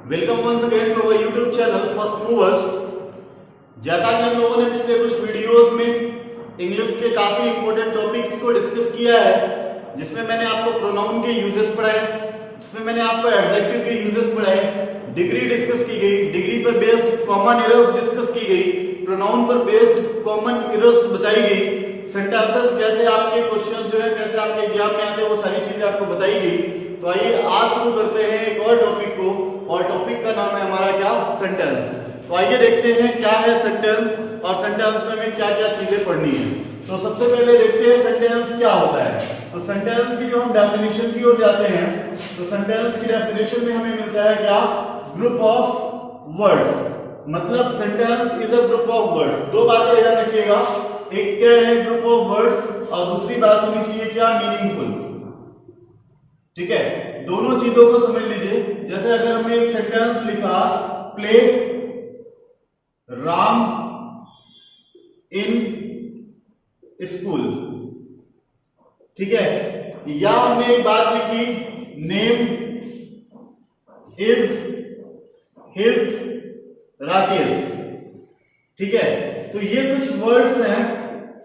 Welcome once again to our YouTube channel First Movers. जैसा कि हम लोगों ने पिछले कुछ वीडियोस में इंग्लिश के काफी इंपॉर्टेंट टॉपिक्स को डिस्कस किया है, जिसमें मैंने आपको प्रोनाउन के यूजेस पढ़ाए, जिसमें मैंने आपको एडजेक्टिव के यूजेस पढ़ाए, डिग्री डिस्कस की गई, डिग्री पर बेस्ड कॉमन एरर्स डिस्कस की गई, प्रोनाउन पर बेस्ड कॉमन एरर्स बताई गई, सेंटेंसेस कैसे आपके क्वेश्चन जो है कैसे आपके एग्जाम में आते हैं वो सारी चीजें आपको बताई गई। तो आइए आज शुरू करते हैं एक और टॉपिक को, और टॉपिक का नाम है हमारा क्या, सेंटेंस। तो आइए देखते हैं क्या है सेंटेंस और सेंटेंस में हमें क्या क्या चीजें पढ़नी है। तो सबसे पहले देखते हैं सेंटेंस क्या होता है। तो सेंटेंस की जो हम डेफिनेशन की ओर जाते हैं, तो सेंटेंस की डेफिनेशन में हमें मिलता है क्या, ग्रुप ऑफ वर्ड्स। मतलब sentence is a group of words. दो बातें ध्यान रखिएगा, एक क्या है ग्रुप ऑफ वर्ड्स और दूसरी बात होनी चाहिए क्या, मीनिंगफुल। ठीक है, दोनों चीजों को समझ लीजिए। जैसे अगर हमने एक सेंटेंस लिखा, प्ले राम इन स्कूल, ठीक है, या हमने एक बात लिखी, नेम इज हिज राकेश, ठीक है। तो ये कुछ वर्ड्स हैं,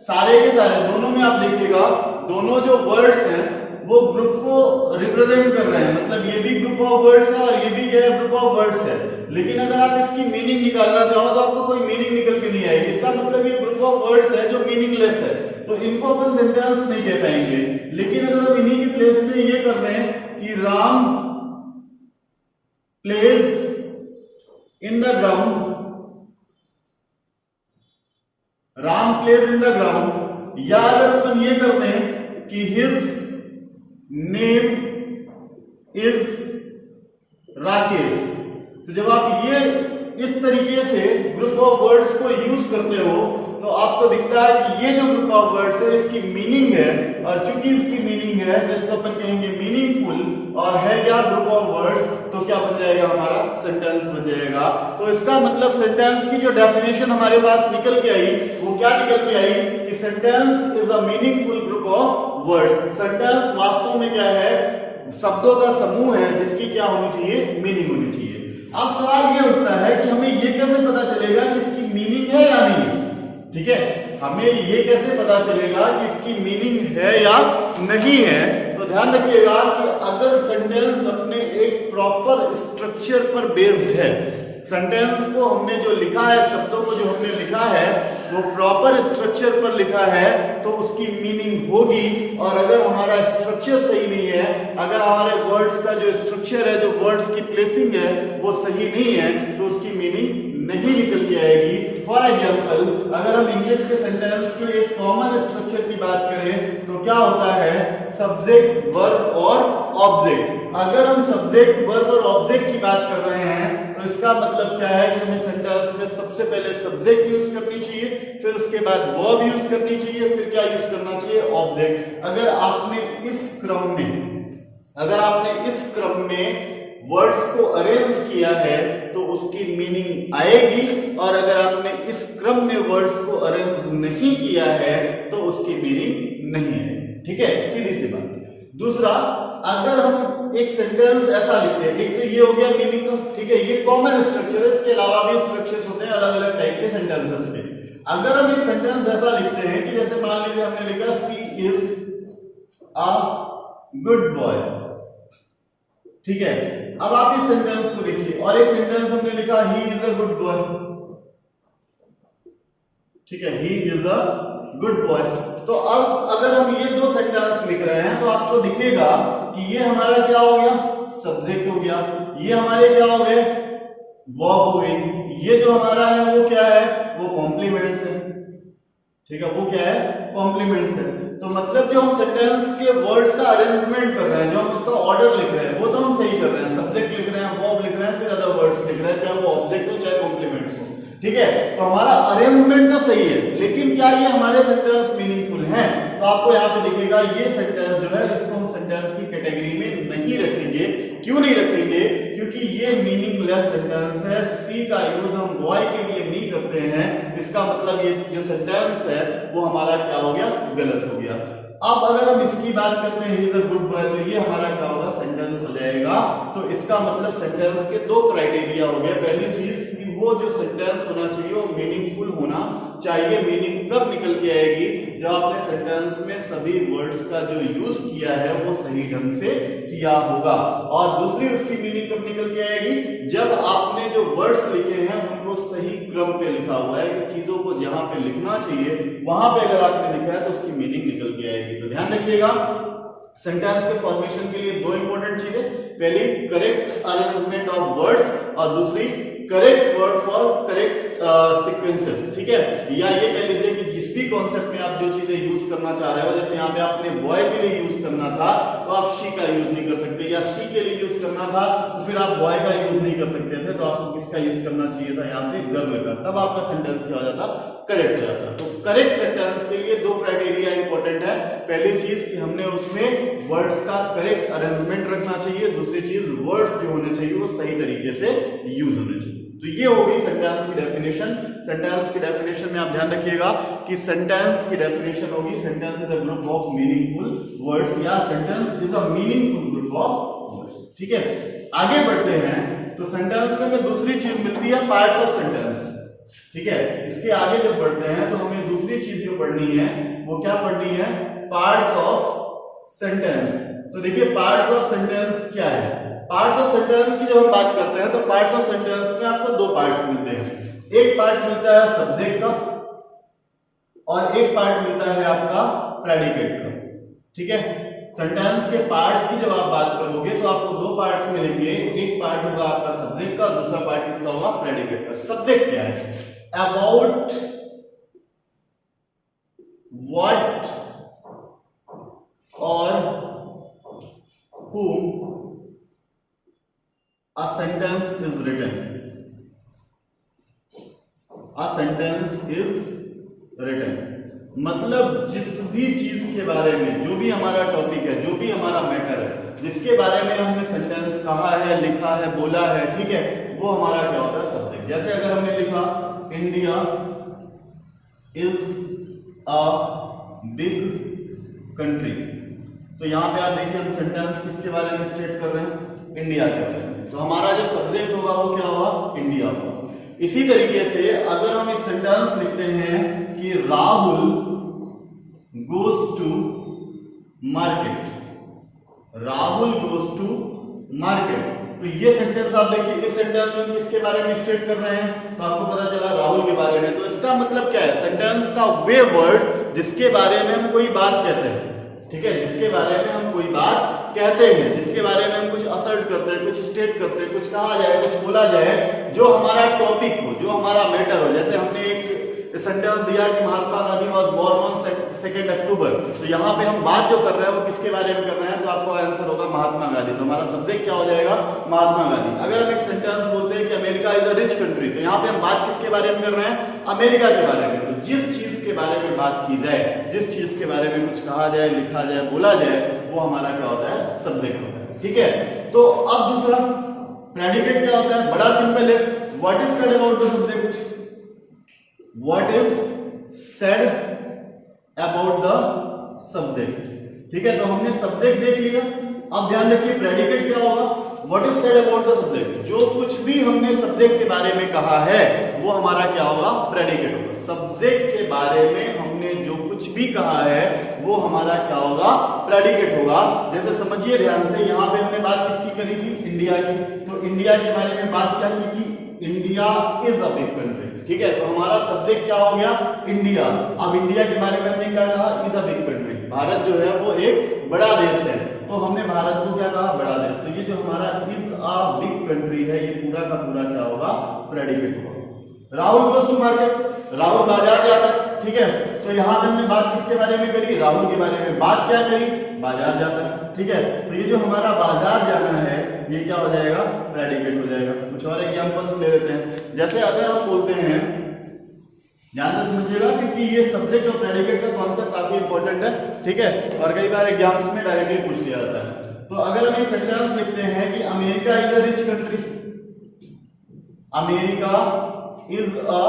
सारे के सारे दोनों में आप देखिएगा, दोनों जो वर्ड्स हैं वो ग्रुप को रिप्रेजेंट कर रहे हैं। मतलब ये भी ग्रुप ऑफ वर्ड्स है और ये भी क्या है, ग्रुप ऑफ वर्ड्स है। लेकिन अगर आप इसकी मीनिंग निकालना चाहो तो आपको कोई मीनिंग निकल के नहीं आएगी। इसका मतलब ये ग्रुप ऑफ वर्ड्स है जो मीनिंगलेस है, तो इनको अपन सेंटेंस नहीं कह पाएंगे। लेकिन अगर हम इन्हीं के प्लेस में ये कर रहे हैं कि Ram plays in the ground, Ram plays in the ground, या अगर अपन ये करते हैं कि हिज नेम इज राकेश, तो जब आप ये इस तरीके से ग्रुप ऑफ वर्ड्स को यूज करते हो तो आपको दिखता है कि ये जो ग्रुप ऑफ वर्ड्स है इसकी मीनिंग है, और चूंकि इसकी मीनिंग है तो इसको अपन कहेंगे मीनिंगफुल, और है क्या, ग्रुप ऑफ वर्ड्स, तो क्या बन जाएगा, हमारा सेंटेंस बन जाएगा। तो इसका मतलब सेंटेंस की जो डेफिनेशन हमारे पास निकल के आई वो क्या निकल के आई कि sentence is a meaningful group of words. Sentence वास्तव में क्या है, शब्दों का समूह है जिसकी क्या होनी चाहिए, मीनिंग होनी चाहिए। अब सवाल ये उठता है कि हमें ये कैसे पता चलेगा कि इसकी मीनिंग है या नहीं। ठीक है, हमें ये कैसे पता चलेगा कि इसकी मीनिंग है या नहीं है। तो ध्यान रखिएगा कि अगर सेंटेंस अपने एक प्रॉपर स्ट्रक्चर पर बेस्ड है, सेंटेंस को हमने जो लिखा है, शब्दों को जो हमने लिखा है वो प्रॉपर स्ट्रक्चर पर लिखा है तो उसकी मीनिंग होगी। और अगर हमारा स्ट्रक्चर सही नहीं है, अगर हमारे वर्ड्स का जो स्ट्रक्चर है, जो वर्ड्स की प्लेसिंग है वो सही नहीं है, तो उसकी मीनिंग नहीं निकल के आएगी। फॉर एग्जाम्पल, अगर हम इंग्लिश के सेंटेंस के एक कॉमन स्ट्रक्चर की बात करें तो क्या होता है, सब्जेक्ट, वर्ब और ऑब्जेक्ट। अगर हम सब्जेक्ट, वर्ब और ऑब्जेक्ट की बात कर रहे हैं तो इसका मतलब क्या है कि हमें सेंटेंस में सबसे पहले सब्जेक्ट यूज करनी चाहिए, फिर उसके बाद वर्ब यूज करनी चाहिए, फिर क्या यूज करना चाहिए, ऑब्जेक्ट। अगर आपने इस क्रम में वर्ड्स को अरेंज किया है तो उसकी मीनिंग आएगी, और अगर आपने इस क्रम में वर्ड्स को अरेंज नहीं किया है तो उसकी मीनिंग नहीं है। ठीक है, सीधी सी बात। दूसरा, अगर हम एक सेंटेंस ऐसा लिखते हैं, एक तो ये हो गया मीनिंग का, ठीक है, ये कॉमन स्ट्रक्चर है, इसके अलावा भी स्ट्रक्चर्स होते हैं अलग अलग टाइप के सेंटेंसेस के। अगर हम एक सेंटेंस ऐसा लिखते हैं कि जैसे मान लीजिए हमने लिखा सी इज अ गुड बॉय, ठीक है। अब आप इस सेंटेंस को लिखिए, और एक सेंटेंस हमने लिखा he is a good boy, ठीक है, he is a good boy. तो अब अगर हम ये दो सेंटेंस लिख रहे हैं तो आपको दिखेगा कि ये हमारा क्या हो गया, सब्जेक्ट हो गया, ये हमारे क्या हो गए, वर्ब हो गई, ये जो हमारा है वो क्या है, वो कॉम्प्लीमेंट्स है, ठीक है, वो क्या है, कॉम्प्लीमेंट्स है। तो मतलब जो हम सेंटेंस के वर्ड्स का अरेंजमेंट कर रहे हैं, जो हम उसका ऑर्डर लिख रहे हैं वो तो हम सही कर रहे हैं, सब्जेक्ट लिख रहे हैं, वर्ब लिख रहे हैं, फिर अदर वर्ड्स लिख रहे हैं, चाहे वो ऑब्जेक्ट हो चाहे कॉम्प्लीमेंट्स हो, ठीक है। तो हमारा अरेंजमेंट तो सही है, लेकिन क्या ये हमारे सेंटेंस मीनिंगफुल हैं? तो आपको यहाँ पे दिखेगा ये सेंटेंस जो है इसको हम सेंटेंस की कैटेगरी में नहीं रखेंगे। क्यों नहीं रखेंगे? क्योंकि ये मीनिंगलेस सेंटेंस है। सी का यूज हम बॉय के लिए नहीं करते हैं, इसका मतलब ये जो सेंटेंस है वो हमारा क्या हो गया, गलत हो गया। अब अगर हम इसकी बात करते हैं, he is a good boy, तो ये हमारा क्या होगा, सेंटेंस हो जाएगा। तो इसका मतलब सेंटेंस के दो क्राइटेरिया हो गए। पहली चीज कि वो जो सेंटेंस होना चाहिए वो मीनिंगफुल होना चाहिए। मीनिंग कब निकल के आएगी, जब आपने सेंटेंस में सभी वर्ड्स का जो यूज किया है वो सही ढंग से किया होगा। और दूसरी उसकी मीनिंग कब निकल के आएगी, जब आपने जो वर्ड्स लिखे हैं उनको सही क्रम पे लिखा हुआ है, कि चीजों को जहां पे लिखना चाहिए वहां पे अगर आपने लिखा है तो उसकी मीनिंग निकल के आएगी। तो ध्यान रखिएगा, सेंटेंस के फॉर्मेशन के लिए दो इंपॉर्टेंट चीजें, पहली करेक्ट अरेंजमेंट ऑफ वर्ड्स और दूसरी correct word for correct sequences. ठीक है, या ये कह लीजिए कि जिस भी कॉन्सेप्ट में आप जो चीजें यूज करना चाह रहे हो, जैसे यहाँ पे आपने बॉय के लिए यूज करना था तो आप शी का यूज नहीं कर सकते, या शी के लिए यूज करना था तो फिर आप बॉय का यूज नहीं कर सकते थे, तो आपको किसका यूज करना चाहिए था, यहाँ पे गर्ल का, तब आपका सेंटेंस क्या हो जाता, करेक्ट हो जाता। तो करेक्ट सेंटेंस के लिए दो क्राइटेरिया इंपॉर्टेंट है। पहली चीज कि हमने उसमें वर्ड्स का करेक्ट अरेंजमेंट रखना चाहिए, दूसरी चीज वर्ड्स जो होने चाहिए वो सही तरीके से यूज होने चाहिए। तो ये हो गई सेंटेंस की डेफिनेशन। सेंटेंस की डेफिनेशन में आप ध्यान रखिएगा कि सेंटेंस की डेफिनेशन होगी, sentence is a group of meaningful words, या sentence is a meaningful group of words. ठीक है, आगे बढ़ते हैं। तो सेंटेंस में हमें दूसरी चीज मिलती है, पार्ट्स ऑफ सेंटेंस। ठीक है, इसके आगे जब बढ़ते हैं तो हमें दूसरी चीज जो पढ़नी है वो क्या पढ़नी है, पार्ट्स ऑफ सेंटेंस। तो देखिए पार्ट्स ऑफ सेंटेंस क्या है। पार्ट्स ऑफ सेंटेंस की जब हम बात करते हैं तो पार्ट्स ऑफ सेंटेंस में आपको दो पार्ट्स मिलते हैं। एक पार्ट मिलता है सब्जेक्ट का और एक पार्ट मिलता है आपका प्रेडिकेट का। ठीक है, सेंटेंस के पार्ट्स की जब आप बात करोगे तो आपको दो पार्ट्स मिलेंगे, एक पार्ट होगा आपका सब्जेक्ट का, दूसरा पार्ट किसका होगा, प्रेडिकेट का। सब्जेक्ट क्या है, अबाउट व्हाट और whom a sentence is written. A sentence is written मतलब जिस भी चीज के बारे में, जो भी हमारा टॉपिक है, जो भी हमारा मैटर है, जिसके बारे में हमने सेंटेंस कहा है, लिखा है, बोला है, ठीक है, वो हमारा क्या होता है, सब्जेक्ट। जैसे अगर हमने लिखा India is a big country, तो यहां पे आप देखिए हम सेंटेंस किसके बारे में स्टेट कर रहे हैं, इंडिया के बारे में। तो हमारा जो सब्जेक्ट होगा वो क्या होगा, इंडिया होगा। इसी तरीके से अगर हम एक सेंटेंस लिखते हैं कि Rahul goes to market, Rahul goes to market, तो ये सेंटेंस आप देखिए, इस सेंटेंस में किसके बारे में स्टेट कर रहे हैं, तो आपको पता चला राहुल के बारे में। तो इसका मतलब क्या है, सेंटेंस का वे वर्ड जिसके बारे में हम कोई बात कहते हैं, ठीक है, जिसके बारे में हम कोई बात कहते हैं, जिसके बारे में हम कुछ असर्ट करते हैं, कुछ स्टेट करते हैं, कुछ कहा जाए, कुछ बोला जाए, जो हमारा टॉपिक हो, जो हमारा मैटर हो। जैसे हमने एक सेंटेंस दिया कि Mahatma Gandhi was born on 2 अक्टूबर, तो यहाँ पे हम बात जो कर रहे हैं वो किसके बारे में कर रहे हैं, तो आपको आंसर होगा महात्मा गांधी। तो हमारा सब्जेक्ट क्या हो जाएगा, महात्मा गांधी। अगर हम एक सेंटेंस बोलते हैं कि America is a rich country, तो यहाँ पे हम बात किसके बारे में कर रहे हैं, अमेरिका के बारे में। तो जिस चीज के बारे में बात की जाए, जिस चीज के बारे में कुछ कहा जाए, लिखा जाए, बोला जाए, वो हमारा क्या होता है, सब्जेक्ट होता है। ठीक है, तो अब दूसरा प्रेडिकेट क्या होता है, बड़ा सिंपल है, what is said about the subject, what is said about the subject। ठीक है, तो हमने सब्जेक्ट देख लिया। अब ध्यान रखिए प्रेडिकेट क्या होगा, what is said about the subject, जो कुछ भी हमने सब्जेक्ट के बारे में कहा है वो हमारा क्या होगा, प्रेडिकेट होगा। सब्जेक्ट के बारे में हमने जो कुछ भी कहा है वो हमारा क्या होगा, प्रेडिकेट होगा। जैसे समझिए ध्यान से, यहां पे हमने बात किसकी करी थी, इंडिया की। तो इंडिया के बारे में बात क्या की थी, India is a big country. ठीक है, तो हमारा सब्जेक्ट क्या हो गया, इंडिया। अब इंडिया के बारे में हमने क्या कहा, is a big country, Bharat जो है वो एक बड़ा देश है, तो हमने भारत को क्या कहा, बड़ा देश। तो ये जो हमारा इज अ बिग कंट्री है, ये पूरा का पूरा क्या होगा, प्रेडिकेट होगा। Rahul goes to market, Rahul बाजार जाता है। ठीक है, तो यहां पे हमने बात किसके बारे में करी, राहुल के बारे में। बात क्या करी, बाजार जाता है। ठीक है, तो ये जो हमारा बाजार जाना है ये क्या हो जाएगा, प्रेडिकेट हो जाएगा। कुछ और एग्जांपल्स ले लेते हैं। जैसे अगर हम बोलते हैं, ध्यान से समझिएगा क्योंकि ये सब्जेक्ट और प्रेडिकेट का कॉन्सेप्ट काफी इंपॉर्टेंट है। ठीक है, और कई बार एग्जाम्स में डायरेक्टली पूछ लिया जाता है। तो अगर हम एक सेंटेंस लिखते हैं कि America is a rich country, America is a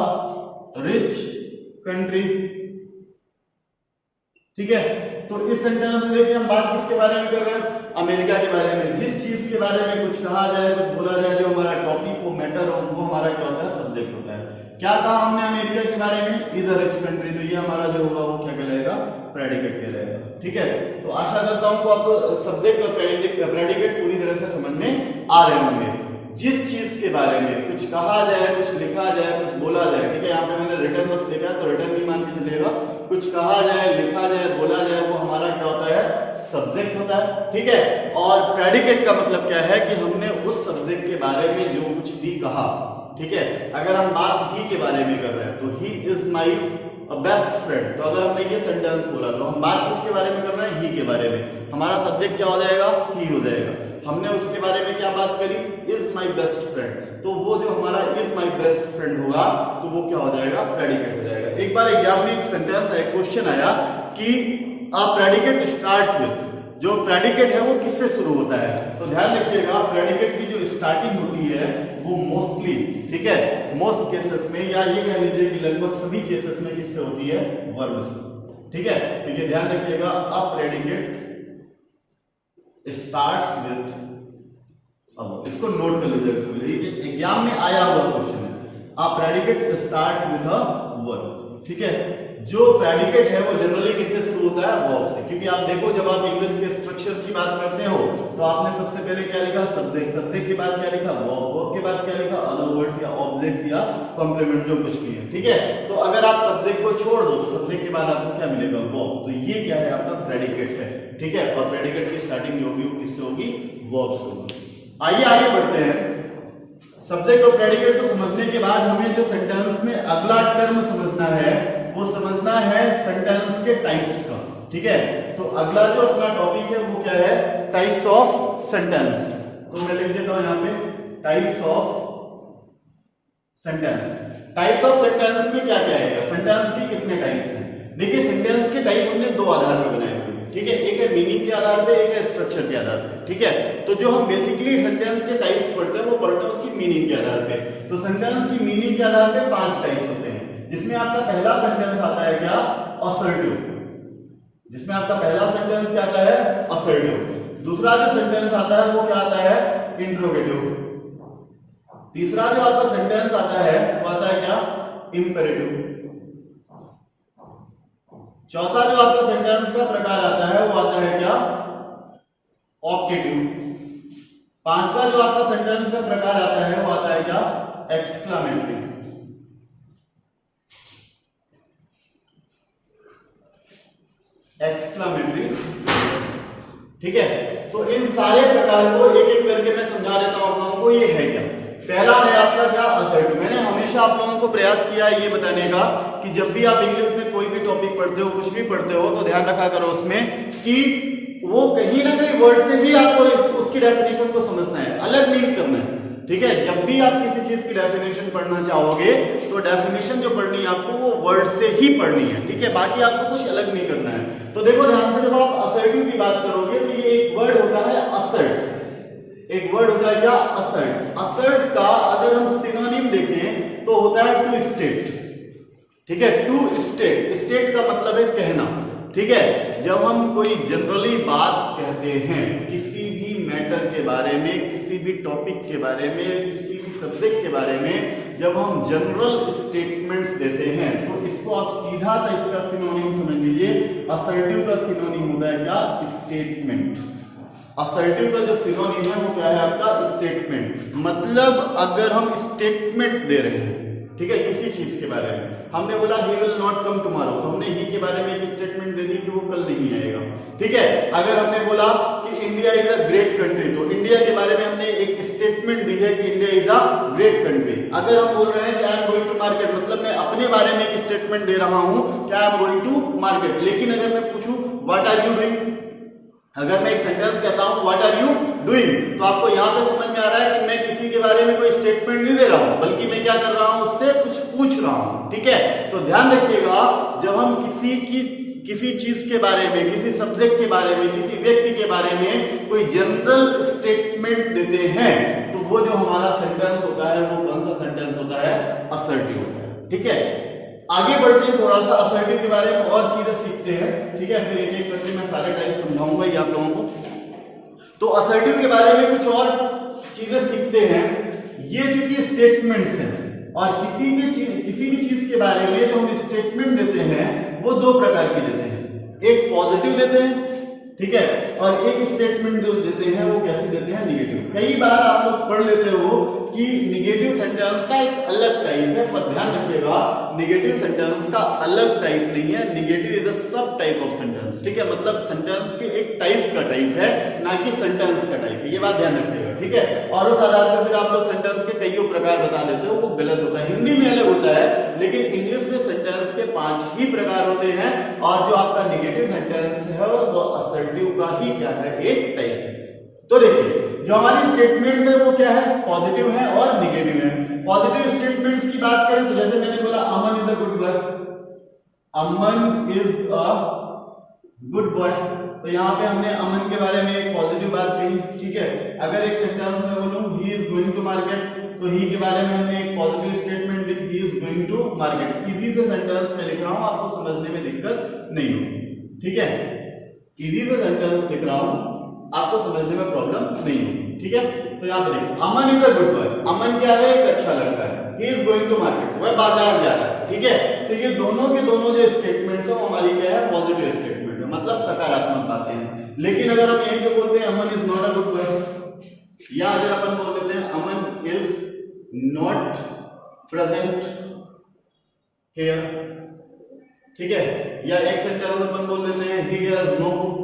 rich country, ठीक है, तो इस सेंटेंस में देखिए हम बात किसके बारे में कर रहे हैं, अमेरिका के बारे में। जिस चीज के बारे में कुछ कहा जाए, कुछ बोला जाए, जो हमारा टॉपिक हो, मैटर हो, वो हमारा क्या होता है, सब्जेक्ट होता है। क्या कहा हमने अमेरिका के बारे में, इज अ रिच कंट्री, तो ये हमारा जो होगा वो क्या कहलाएगा, प्रेडिकेट कहलाएगा। ठीक है, तो आशा करता हूं कि आपको सब्जेक्ट और प्रेडिकेट पूरी तरह से समझ में आ रहे होंगे। जिस चीज के बारे में कुछ कहा जाए, कुछ लिखा जाए, कुछ बोला जाए, ठीक है, यहाँ पे मैंने रिटर्न बस लिखा है, तो रिटर्न नहीं मान के चलेगा, कुछ कहा जाए, लिखा जाए, बोला जाए, वो हमारा क्या होता है, सब्जेक्ट होता है। ठीक है, और प्रेडिकेट का मतलब क्या है कि हमने उस सब्जेक्ट के बारे में जो कुछ भी कहा, ठीक है, अगर हम बात ही के बारे में कर रहे हैं तो he is my best friend, तो अगर हमने ये सेंटेंस बोला तो हम बात किसके बारे में कर रहे हैं, ही के बारे में, हमारा सब्जेक्ट क्या हो जाएगा, ही हो जाएगा। हमने उसके बारे में क्या बात करी, इज माई बेस्ट फ्रेंड, तो वो जो हमारा इज माई बेस्ट फ्रेंड होगा तो वो क्या हो जाएगा, प्रेडिकेट हो जाएगा। एक बार एग्जाम में एक सेंटेंस आया, क्वेश्चन आया कि अ प्रेडिकेट स्टार्ट्स विथ, जो प्रेडिकेट है वो किससे शुरू होता है, तो ध्यान रखिएगा प्रेडिकेट की जो स्टार्टिंग होती है वो मोस्टली, ठीक है, मोस्ट केसेस में, या ये कह लीजिए कि लगभग सभी केसेस में किससे होती है, वर्ब से। ठीक है, ठीक है, ध्यान रखिएगा अ प्रेडिकेट स्टार्ट्स विथ, अब इसको नोट कर लीजिएगा, एग्जाम में आया हुआ क्वेश्चन है, a predicate starts with a verb. ठीक है, जो प्रेडिकेट है वो जनरली किससे शुरू होता है, वर्ब से, क्योंकि आप देखो जब आप इंग्लिश के स्ट्रक्चर की बात करते हो तो आपने सबसे पहले क्या लिखा, सब्जेक्ट, सब्जेक्ट के बाद क्या लिखा, वर्ब, वर्ब के बाद क्या लिखा, अदर वर्ड्स या ऑब्जेक्ट्स या कॉम्प्लीमेंट, जो कुछ भी है। ठीक है, तो अगर आप सब्जेक्ट को छोड़ दो तो सब्जेक्ट के बाद आपको क्या मिलेगा, वर्ब, तो ये क्या है, आपका प्रेडिकेट है। ठीक है, और प्रेडिकेट की स्टार्टिंग जो होगी वो किससे होगी, वर्ब से होगी। आइए आगे बढ़ते हैं। सब्जेक्ट और प्रेडिकेट को समझने के बाद हमें जो सेंटेंस में अगला टर्म समझना है वो समझना है सेंटेंस के टाइप्स का। ठीक है, तो अगला जो अपना टॉपिक है वो क्या है, टाइप्स ऑफ सेंटेंस, तो मैं लिख देता हूं यहां पे types of sentence. Types of sentence में क्या क्या है, सेंटेंस के कितने टाइप्स हैं। देखिए सेंटेंस के टाइप हमने दो आधार पर बनाए हुए हैं, ठीक है, एक है मीनिंग के आधार पे, एक है स्ट्रक्चर के आधार पे। ठीक है, तो जो हम बेसिकली सेंटेंस के टाइप पढ़ते हैं वो पढ़ते हैं उसकी मीनिंग के आधार पे। तो सेंटेंस की मीनिंग के आधार पे 5 टाइप्स होते हैं, जिसमें आपका पहला सेंटेंस आता है क्या, असर्टिव, जिसमें आपका पहला सेंटेंस क्या आता है, असर्टिव। दूसरा जो सेंटेंस आता है वो क्या आता है, इंट्रोगेटिव। तीसरा जो आपका सेंटेंस आता है वो आता है क्या, इंपेरेटिव। चौथा जो आपका सेंटेंस का प्रकार आता है वो आता है क्या, ऑप्टेटिव। पांचवा जो आपका सेंटेंस का प्रकार आता है वो आता है क्या, एक्सक्लामेटरी। एक्सक्लामेटरी। ठीक है, तो इन सारे प्रकार को एक एक करके मैं समझा देता हूं आप लोगों को, ये है क्या। पहला है आपका क्या, असर्टिव। मैंने हमेशा आप लोगों को प्रयास किया है ये बताने का कि जब भी आप इंग्लिश में कोई भी टॉपिक पढ़ते हो, कुछ भी पढ़ते हो, तो ध्यान रखा करो उसमें कि वो कहीं ना कहीं वर्ड से ही आपको उसकी डेफिनेशन को समझना है, अलग नहीं करना है। ठीक है, जब भी आप किसी चीज की डेफिनेशन पढ़ना चाहोगे तो डेफिनेशन जो पढ़नी है आपको वो वर्ड से ही पढ़नी है। ठीक है, बाकी आपको कुछ अलग नहीं करना है। तो देखो ध्यान से, जब आप असर्टिव की बात करोगे तो ये एक वर्ड होता है असर्ट, एक वर्ड होता है क्या, असर्ट। असर्ट का अगर हम सिनोनिम देखें तो होता है टू स्टेट। ठीक है, टू स्टेट, स्टेट का मतलब है कहना। ठीक है, जब हम कोई जनरली बात कहते हैं किसी भी मैटर के बारे में, किसी भी टॉपिक के बारे में, किसी भी सब्जेक्ट के बारे में, जब हम जनरल स्टेटमेंट्स देते हैं तो इसको आप सीधा सा इसका सिनोनिम समझ लीजिए। असर्टिव का सिनोनिम होता है क्या, स्टेटमेंट। असर्टिव का जो सिनोनिम है वो क्या है आपका, स्टेटमेंट। मतलब अगर हम स्टेटमेंट दे रहे हैं, ठीक है, किसी चीज के बारे में, हमने बोला he will not come tomorrow, तो हमने ही के बारे में एक स्टेटमेंट दे दी कि वो कल नहीं आएगा। ठीक है, अगर हमने बोला कि India is a great country, तो इंडिया के बारे में हमने एक स्टेटमेंट दी है कि India is a great country. अगर हम बोल रहे हैं कि I am going to market, मतलब मैं अपने बारे में एक स्टेटमेंट दे रहा हूं कि I am going to market. लेकिन अगर मैं पूछूं व्हाट आर यू डूइंग, अगर मैं एक सेंटेंस कहता हूं व्हाट आर यू डूइंग, तो आपको यहां पे समझ में आ रहा है कि मैं किसी के बारे में कोई स्टेटमेंट नहीं दे रहा हूं, बल्कि मैं क्या कर रहा हूं, उससे कुछ पूछ रहा हूं। ठीक है, तो ध्यान रखिएगा, जब हम किसी चीज के बारे में, किसी सब्जेक्ट के बारे में, किसी व्यक्ति के बारे में कोई जनरल स्टेटमेंट देते हैं तो वो जो हमारा सेंटेंस होता है वो कौन सा सेंटेंस होता है, असर्टिव होता है। ठीक है, आगे बढ़ते हैं, थोड़ा सा असर्टिव के बारे में और चीजें सीखते हैं, ठीक है। फिर एक एक करके मैं सारे टाइप समझाऊंगा ही आप लोगों को। तो असर्टिव के बारे में कुछ और चीजें सीखते हैं। ये जो कि स्टेटमेंट्स हैं, और किसी भी चीज के बारे में जो हम स्टेटमेंट देते हैं वो दो प्रकार की देते हैं, एक पॉजिटिव देते हैं, ठीक है, और एक स्टेटमेंट जो देते हैं वो कैसे देते हैं, निगेटिव। कई बार आप लोग पढ़ लेते हो कि निगेटिव सेंटेंस का एक अलग टाइप है, पर ध्यान रखिएगा निगेटिव सेंटेंस का अलग टाइप नहीं है, निगेटिव इज अ सब टाइप ऑफ सेंटेंस, ठीक है। मतलब सेंटेंस के एक टाइप का टाइप है, ना कि सेंटेंस का टाइप है, ये बात ध्यान रखिएगा, ठीक है। और उस आधार पर फिर आप लोग सेंटेंस के कई प्रकार बता देते हो, वो गलत होता है। हिंदी में अलग होता है, लेकिन इंग्लिश में सेंटेंस के 5 ही प्रकार होते हैं, और जो आपका निगेटिव सेंटेंस है वो असर्टिव का ही क्या है, एक टाइप है। तो देखिए जो हमारी स्टेटमेंट्स है वो क्या है, पॉजिटिव है और निगेटिव है। पॉजिटिव स्टेटमेंट्स की बात करें तो जैसे मैंने बोला Aman is a good boy, Aman is a good boy, तो यहाँ पे हमने अमन के बारे में एक पॉजिटिव बात कही, ठीक है। अगर एक सेंटेंस में बोलूं he is going to market, तो ही के बारे में हमने एक पॉजिटिव स्टेटमेंट दी, he is going to market. Easy से सेंटेंस में लिख रहा हूं, आपको समझने में दिक्कत नहीं होगी, ठीक है। इजी से सेंटेंस लिख रहा हूं, आपको समझने में प्रॉब्लम नहीं होगी, ठीक है। तो यहाँ पे देखिए Aman is a good boy, Aman क्या है, एक अच्छा लड़का है, he is going to market, वह बाजार जा रहा है, ठीक है। तो ये दोनों के दोनों जो स्टेटमेंट्स है वो हमारी क्या है, पॉजिटिव स्टेटमेंट है, मतलब सकारात्मक बातें हैं। लेकिन अगर हम यही जो बोलते हैं Aman is not a good boy, या अगर अपन बोल देते हैं Aman is not present here, ठीक है, या एक सेंटेंस अपन बोल देते हैं he has no book,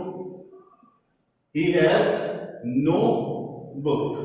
he has no book,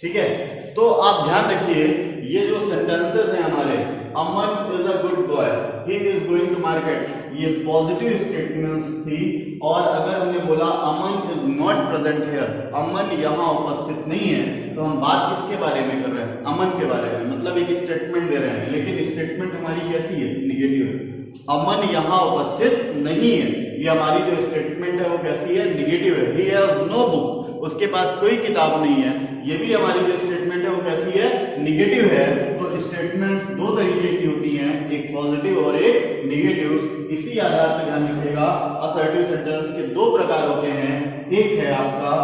ठीक है। तो आप ध्यान रखिए ये जो सेंटेंसेस हैं हमारे, Aman is a good boy, he is going to market, ये पॉजिटिव स्टेटमेंट्स थी। और अगर हमने बोला Aman is not present here, Aman यहाँ उपस्थित नहीं है, तो हम बात किसके बारे में कर रहे हैं, अमन के बारे में, मतलब एक स्टेटमेंट दे रहे हैं, लेकिन स्टेटमेंट हमारी कैसी है, निगेटिव है। अमन यहाँ उपस्थित नहीं है, ये हमारी जो स्टेटमेंट है वो कैसी है, निगेटिव है। ही हैज नो बुक, उसके पास कोई किताब नहीं है, ये भी हमारी जो स्टेटमेंट है वो कैसी है, निगेटिव है। तो स्टेटमेंट्स दो तरीके की होती हैं, एक पॉजिटिव और एक निगेटिव। इसी आधार पर ध्यान रखिएगा असर्टिव सेंटेंस के दो प्रकार होते हैं, एक है आपका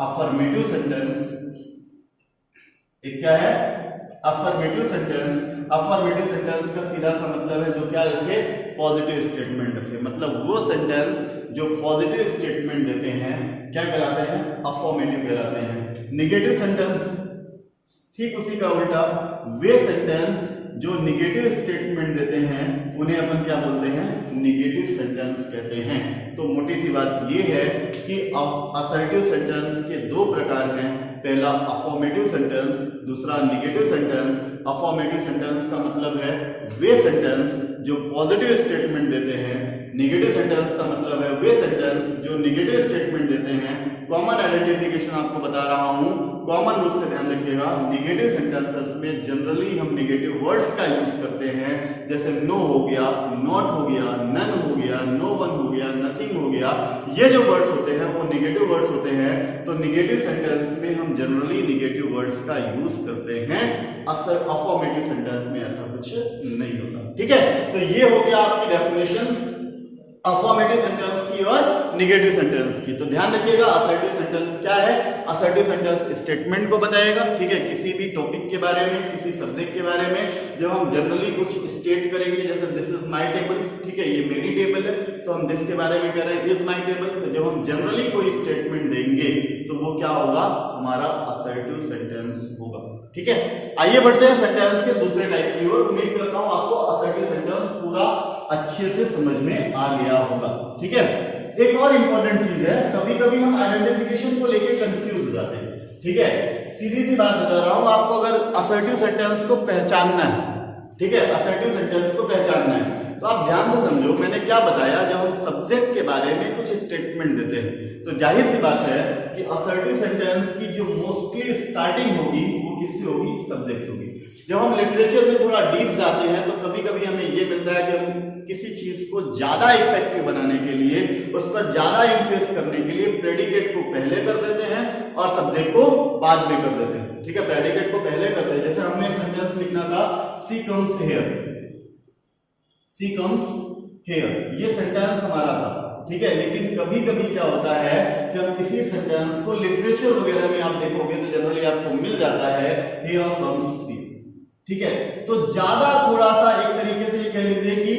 अफर्मेटिव सेंटेंस, एक क्या है, अफर्मेटिव सेंटेंस। अफर्मेटिव सेंटेंस का सीधा सा मतलब है जो क्या रखे, पॉजिटिव स्टेटमेंट रखे, मतलब वो सेंटेंस जो पॉजिटिव स्टेटमेंट देते हैं क्या कहलाते हैं, अफर्मेटिव कहलाते हैं। निगेटिव सेंटेंस ठीक उसी का उल्टा, वे सेंटेंस जो निगेटिव स्टेटमेंट देते हैं उन्हें अपन क्या बोलते हैं, निगेटिव सेंटेंस कहते हैं। तो मोटी सी बात ये है कि असर्टिव सेंटेंस के दो प्रकार हैं, पहला अफर्मेटिव सेंटेंस, दूसरा निगेटिव सेंटेंस। अफर्मेटिव सेंटेंस का मतलब है वे सेंटेंस जो पॉजिटिव स्टेटमेंट देते हैं, निगेटिव सेंटेंस का मतलब है वे सेंटेंस जो निगेटिव स्टेटमेंट देते हैं। कॉमन आइडेंटिफिकेशन आपको बता रहा हूं, कॉमन रूप से ध्यान रखिएगा, निगेटिव सेंटेंसेस में जनरली हम निगेटिव वर्ड्स का यूज करते हैं, जैसे नो हो गया, नॉट हो गया, नन हो गया, नो वन हो गया, नथिंग हो गया। ये जो वर्ड्स होते हैं वो निगेटिव वर्ड्स होते हैं। तो निगेटिव सेंटेंस में हम जनरली निगेटिव वर्ड्स का यूज करते हैं, अफर्मेटिव सेंटेंस में ऐसा कुछ नहीं होता, ठीक है। तो ये हो गया आपकी डेफिनेशंस अफर्मेटिव सेंटेंस की और निगेटिव सेंटेंस की। तो ध्यान रखिएगा असर्टिव सेंटेंस क्या है, असर्टिव सेंटेंस स्टेटमेंट को बताएगा, ठीक है, किसी भी टॉपिक के बारे में, किसी सब्जेक्ट के बारे में जब हम जनरली कुछ स्टेट करेंगे, जैसे दिस इज माय टेबल, ठीक है, ये मेरी टेबल है, तो हम दिस के बारे में कह रहे हैं इज माय टेबल। तो जब हम जनरली कोई स्टेटमेंट देंगे तो वो क्या होगा, हमारा असर्टिव सेंटेंस होगा, ठीक है। आइए बढ़ते हैं सेंटेंस के दूसरे टाइप की ओर। उम्मीद करता हूं आपको असर्टिव सेंटेंस पूरा अच्छे से समझ में आ गया होगा, ठीक है। एक और इंपॉर्टेंट चीज है, कभी कभी हम आइडेंटिफिकेशन को लेके कंफ्यूज हो जाते हैं, ठीक है। सीधी सी बात बता रहा हूं आपको, अगर असर्टिव सेंटेंस को पहचानना है, ठीक है, असर्टिव सेंटेंस को पहचानना है, तो आप ध्यान से समझो मैंने क्या बताया। जब हम सब्जेक्ट के बारे में कुछ स्टेटमेंट देते हैं तो जाहिर सी बात है कि असर्टिव सेंटेंस की जो मोस्टली स्टार्टिंग होगी वो किससे होगी, सब्जेक्ट होगी। जब हम लिटरेचर में थोड़ा डीप जाते हैं तो कभी कभी हमें ये मिलता है कि हम किसी चीज को ज्यादा इफेक्टिव बनाने के लिए, उस पर ज्यादा इन्फेस करने के लिए प्रेडिकेट को पहले कर देते हैं और सब्जेक्ट को बाद में कर देते हैं, ठीक है। प्रेडिकेट को पहले करते हैं, जैसे हमने सेंटेंस लिखना था she comes here, she comes here, ये सेंटेंस हमारा था, ठीक है। लेकिन कभी कभी क्या होता है कि हम इसी सेंटेंस को लिटरेचर वगैरह में आप देखोगे तो जनरली आपको मिल जाता है हियर कम्स शी, ठीक है। तो ज्यादा थोड़ा सा एक तरीके से ये कह लीजिए कि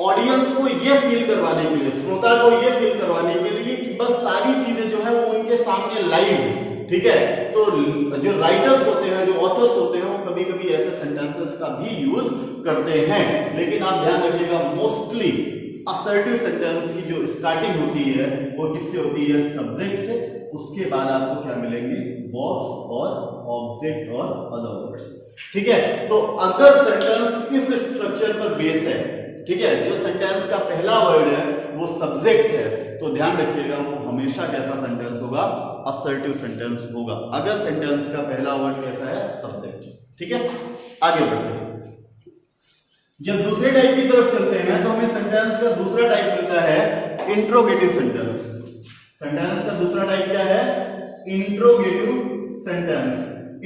ऑडियंस को ये फील करवाने के लिए, श्रोता को ये फील करवाने के लिए कि बस सारी चीजें जो है वो उनके सामने लाइव, ठीक है। तो जो राइटर्स होते हैं, जो ऑथर्स होते हैं, वो कभी कभी ऐसे सेंटेंसेस का भी यूज करते हैं। लेकिन आप ध्यान रखिएगा, मोस्टली असर्टिव सेंटेंस की जो स्टार्टिंग होती है वो किससे होती है? सब्जेक्ट से। उसके बाद आपको क्या मिलेंगे? वर्ब्स और ऑब्जेक्ट और अदर वर्ड्स, ठीक है। तो अगर सेंटेंस इस स्ट्रक्चर पर बेस है, ठीक है, जो सेंटेंस का पहला वर्ड है वो सब्जेक्ट है, तो ध्यान रखिएगा वो हमेशा कैसा सेंटेंस होगा? असर्टिव सेंटेंस होगा, अगर सेंटेंस का पहला वर्ड कैसा है? सब्जेक्ट, ठीक है। आगे बढ़ते हैं। जब दूसरे टाइप की तरफ चलते हैं तो हमें सेंटेंस का दूसरा टाइप मिलता है इंट्रोगेटिव सेंटेंस। सेंटेंस का दूसरा टाइप क्या है? Interrogative sentence.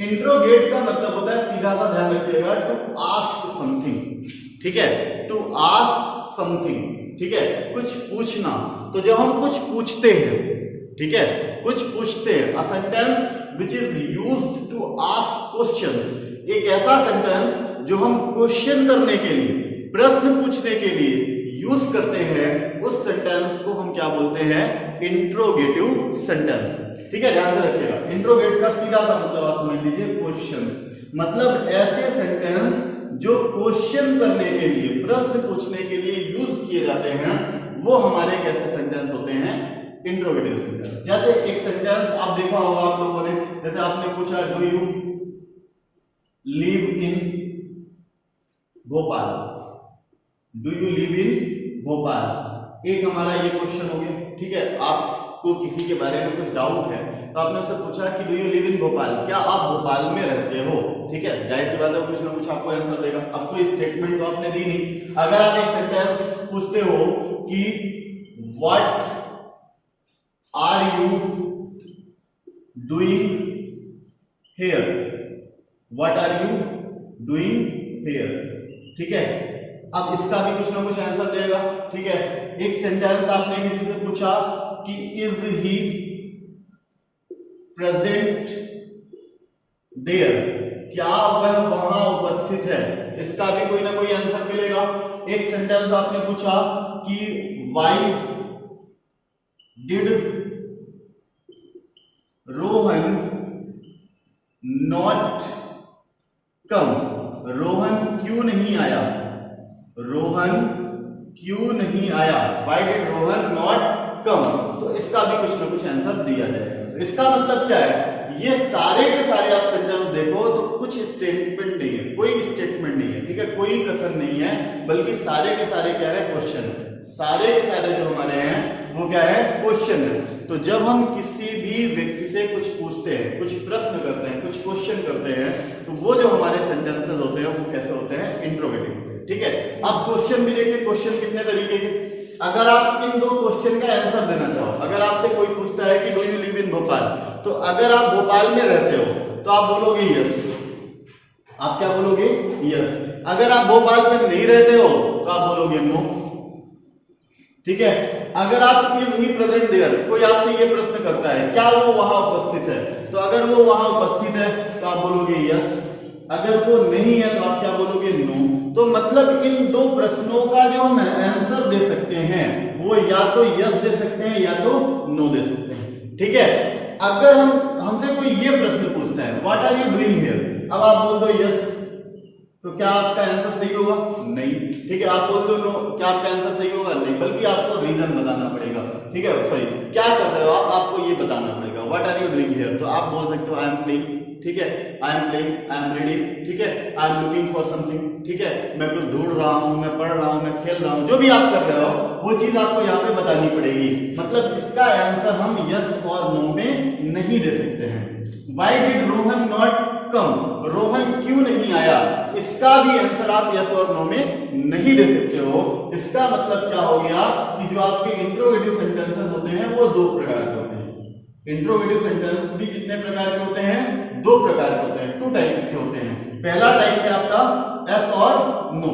इंट्रोगेट का मतलब होता है, सीधा सा ध्यान रखिएगा, टू आस्क समथिंग, ठीक है, टू आस्क समथिंग, ठीक है, कुछ पूछना। तो जब हम कुछ पूछते हैं, ठीक है, कुछ पूछते हैं, a sentence which is used to ask questions, एक ऐसा सेंटेंस जो हम क्वेश्चन करने के लिए, प्रश्न पूछने के लिए यूज करते हैं, उस सेंटेंस को हम क्या बोलते हैं? इंट्रोगेटिव सेंटेंस, ठीक है। ध्यान से रखिएगा, इंट्रोगेट का सीधा सा मतलब आप समझ लीजिए क्वेश्चंस, मतलब ऐसे सेंटेंस जो क्वेश्चन करने के लिए, प्रश्न पूछने के लिए यूज किए जाते हैं, वो हमारे कैसे सेंटेंस होते हैं? Interrogative sentence. जैसे एक सेंटेंस आप देखा होगा आप लोगों ने, जैसे आपने पूछा do you live in Bhopal, do you live in Bhopal, एक हमारा ये क्वेश्चन हो गया, ठीक है। आपको किसी के बारे में कुछ डाउट है तो आपने उससे पूछा कि do you live in Bhopal, क्या आप भोपाल में रहते हो, ठीक है। जाहिर सी बात है कुछ ना कुछ आपको आंसर देगा। अब कोई स्टेटमेंट तो आपने दी नहीं। अगर आप एक सेंटेंस पूछते हो कि what are you doing here, what are you doing here, ठीक है। अब इसका भी कुछ ना कुछ आंसर देगा, ठीक है। एक सेंटेंस आपने किसी से पूछा कि इज ही प्रेजेंट देयर, क्या वह वहां उपस्थित है, इसका भी कोई ना कोई आंसर मिलेगा। एक सेंटेंस आपने पूछा कि why did Rohan not come, Rohan क्यों नहीं आया, रोहन क्यों नहीं आया, why did Rohan not come, तो इसका भी कुछ ना कुछ आंसर दिया जाएगा। तो इसका मतलब क्या है? ये सारे के सारे आप सेंटेंस देखो तो कुछ स्टेटमेंट नहीं है, कोई स्टेटमेंट नहीं है, ठीक है, कोई कथन नहीं है, बल्कि सारे के सारे क्या है? क्वेश्चन है। सारे के सारे जो हमारे हैं वो क्या है? क्वेश्चन है। तो जब हम किसी भी व्यक्ति से कुछ पूछते हैं, कुछ प्रश्न करते हैं, कुछ क्वेश्चन करते हैं, तो वो जो हमारे सेंटेंसेस होते हैं वो कैसे होते हैं? इंट्रोगेटिव होते हैं, ठीक है। अब क्वेश्चन भी देखिए, क्वेश्चन कितने तरीके के। अगर आप इन दो क्वेश्चन का आंसर देना चाहो, अगर आपसे कोई पूछता है कि do you live in Bhopal, तो अगर आप भोपाल में रहते हो तो आप बोलोगे यस, आप क्या बोलोगे? यस। अगर आप भोपाल में नहीं रहते हो तो आप बोलोगे नो, ठीक है। अगर आप इज ही प्रेजेंट देयर, कोई आपसे ये प्रश्न करता है क्या वो वहां उपस्थित है, तो अगर वो वहां उपस्थित है तो आप बोलोगे यस, अगर वो नहीं है तो आप क्या बोलोगे? नो। तो मतलब इन दो प्रश्नों का जो हम आंसर दे सकते हैं वो या तो यस दे सकते हैं या तो नो दे सकते हैं, ठीक है। अगर हमसे कोई ये प्रश्न पूछता है what are you doing here, अब आप बोल दो यस, तो क्या आपका आंसर सही होगा? नहीं, ठीक है। आप बोल दो नो, क्या आपका आंसर सही होगा? नहीं, बल्कि आपको रीजन बताना पड़ेगा, ठीक है। सॉरी, क्या कर रहे हो आप, आपको ये बताना पड़ेगा। What are you doing here, तो आप बोल सकते हो आई एम प्लेइंग, ठीक है, I am playing, I am reading, ठीक है, I am looking for something, ठीक है, मैं कुछ ढूंढ रहा हूं, मैं पढ़ रहा हूं, मैं खेल रहा हूं, जो भी आप कर रहे हो वो चीज आपको यहाँ पे बतानी पड़ेगी। मतलब इसका आंसर हम यस और नो में नहीं दे सकते हैं। Why did Rohan not come, Rohan क्यों नहीं आया, इसका भी आंसर आप यस और नो में नहीं दे सकते हो। इसका मतलब क्या हो गया कि जो आपके इंट्रोगेटिव सेंटेंसेस होते हैं वो दो प्रकार के होते हैं। इंट्रोगेटिव सेंटेंस भी कितने प्रकार के होते हैं? दो प्रकार के होते हैं, टू टाइप्स के होते हैं। पहला टाइप है आपका यस और नो,